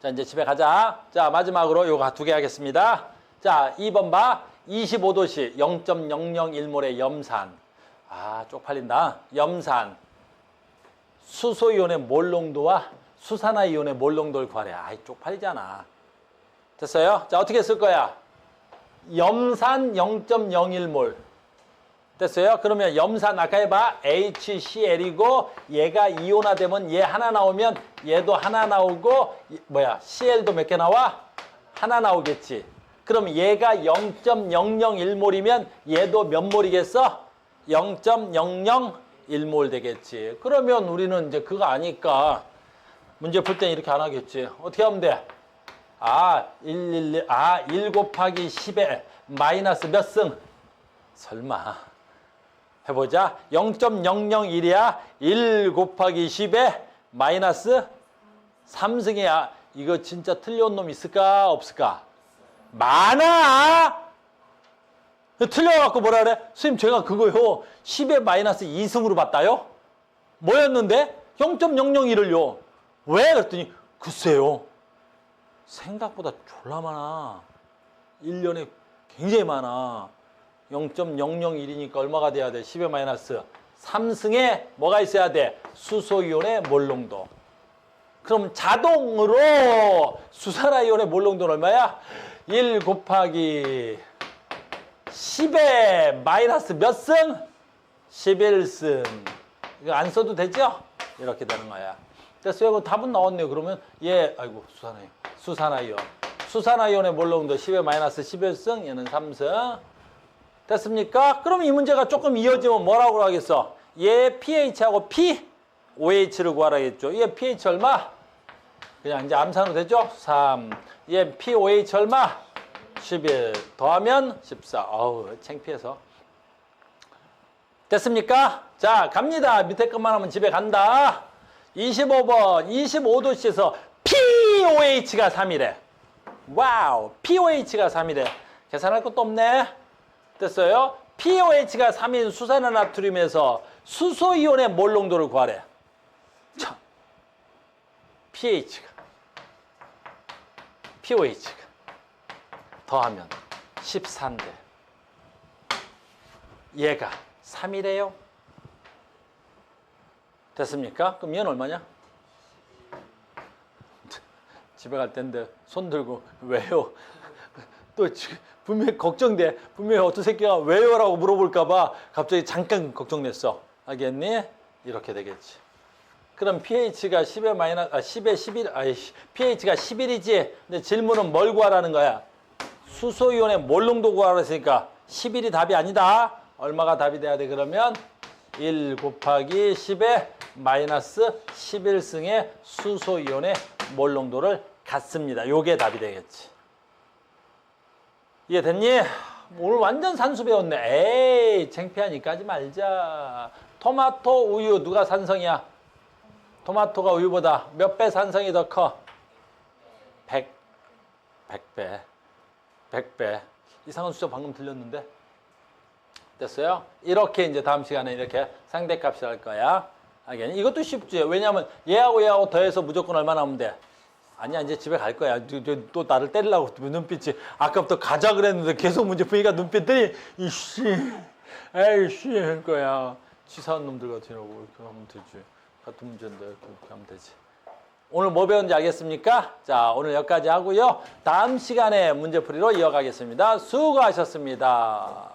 자, 이제 집에 가자. 자, 마지막으로 요거 2개 하겠습니다. 자, 2번 봐. 25도씨 0.001몰의 염산. 아, 쪽팔린다. 염산. 수소이온의 몰 농도와 수산화이온의 몰 농도를 구하래. 아이, 쪽팔리잖아. 됐어요? 자, 어떻게 쓸 거야? 염산 0.01몰. 됐어요? 그러면 염산 아까 해봐. HCl이고 얘가 이온화되면 얘 하나 나오면 얘도 하나 나오고 뭐야? Cl도 몇 개 나와? 하나 나오겠지. 그럼 얘가 0.001몰이면 얘도 몇 몰이겠어? 0.001몰 되겠지. 그러면 우리는 이제 그거 아니까 문제 풀 땐 이렇게 안 하겠지. 어떻게 하면 돼? 1 곱하기 10에 마이너스 몇 승? 설마. 해보자. 0.001이야. 1 곱하기 10에 마이너스 3승이야. 이거 진짜 틀려온 놈 있을까? 없을까? 많아! 틀려갖고 뭐라 그래? 선생님, 제가 그거요. 10에 마이너스 2승으로 봤다요? 뭐였는데? 0.001을요. 왜? 그랬더니, 글쎄요. 생각보다 졸라 많아. 1년에 굉장히 많아. 0.001이니까 얼마가 돼야 돼? 10의 마이너스 3승에 뭐가 있어야 돼? 수소이온의 몰농도. 그럼 자동으로 수산화이온의 몰농도는 얼마야? 1 곱하기 10의 마이너스 몇 승? 11승. 이거 안 써도 되죠? 이렇게 되는 거야. 됐어요? 이거 답은 나왔네요. 그러면 아이고, 수산화이온. 수산화이온의 몰농도 10의 마이너스 11승, 얘는 3승. 됐습니까? 그럼 이 문제가 조금 이어지면 뭐라고 하겠어? 얘 pH하고 OH를 구하라겠죠. 얘 pH 얼마? 그냥 이제 암산으로 되죠? 3. 얘 pOH 얼마? 11. 더하면 14. 어우, 창피해서. 됐습니까? 자, 갑니다. 밑에 것만 하면 집에 간다. 25번. 25도씨에서 pOH가 3이래. 와우. pOH가 3이래. 계산할 것도 없네. 됐어요? pOH가 3인 수산화나트륨에서 수소이온의 몰 농도를 구하래. 자, pOH가 더하면 14인데 얘가 3이래요. 됐습니까? 그럼 얘는 얼마냐? 집에 갈 텐데 손 들고 왜요? 또 분명히 걱정돼. 분명히 어떤 새끼가 왜요라고 물어볼까봐 갑자기 잠깐 걱정됐어. 알겠니? 이렇게 되겠지. 그럼 pH가 10에 마이너스, 10에 11, pH가 11이지. 근데 질문은 뭘 구하라는 거야? 수소이온의 몰 농도 구하라 했으니까 11이 답이 아니다. 얼마가 답이 돼야 돼? 그러면 1 곱하기 10에 마이너스 11승의 수소이온의 몰 농도를 갖습니다. 요게 답이 되겠지. 이해됐니? 오늘 완전 산수 배웠네. 에이, 창피하니까 하지 말자. 토마토, 우유 누가 산성이야? 토마토가 우유보다 몇 배 산성이 더 커? 100배. 100배. 이상한 숫자 방금 들렸는데? 됐어요? 이렇게 이제 다음 시간에 이렇게 상대값을 할 거야. 알겠니? 이것도 쉽지. 왜냐하면 얘하고 더해서 무조건 얼마 나오면 돼? 아니야, 이제 집에 갈 거야. 또 나를 때리려고 눈빛이. 아까부터 가자 그랬는데 계속 문제 푸니까 눈빛들이 에이씨 할 거야. 치사한 놈들 같으라고. 이렇게 하면 되지. 같은 문제인데 이렇게 하면 되지. 오늘 뭐 배웠는지 알겠습니까? 자, 오늘 여기까지 하고요. 다음 시간에 문제풀이로 이어가겠습니다. 수고하셨습니다.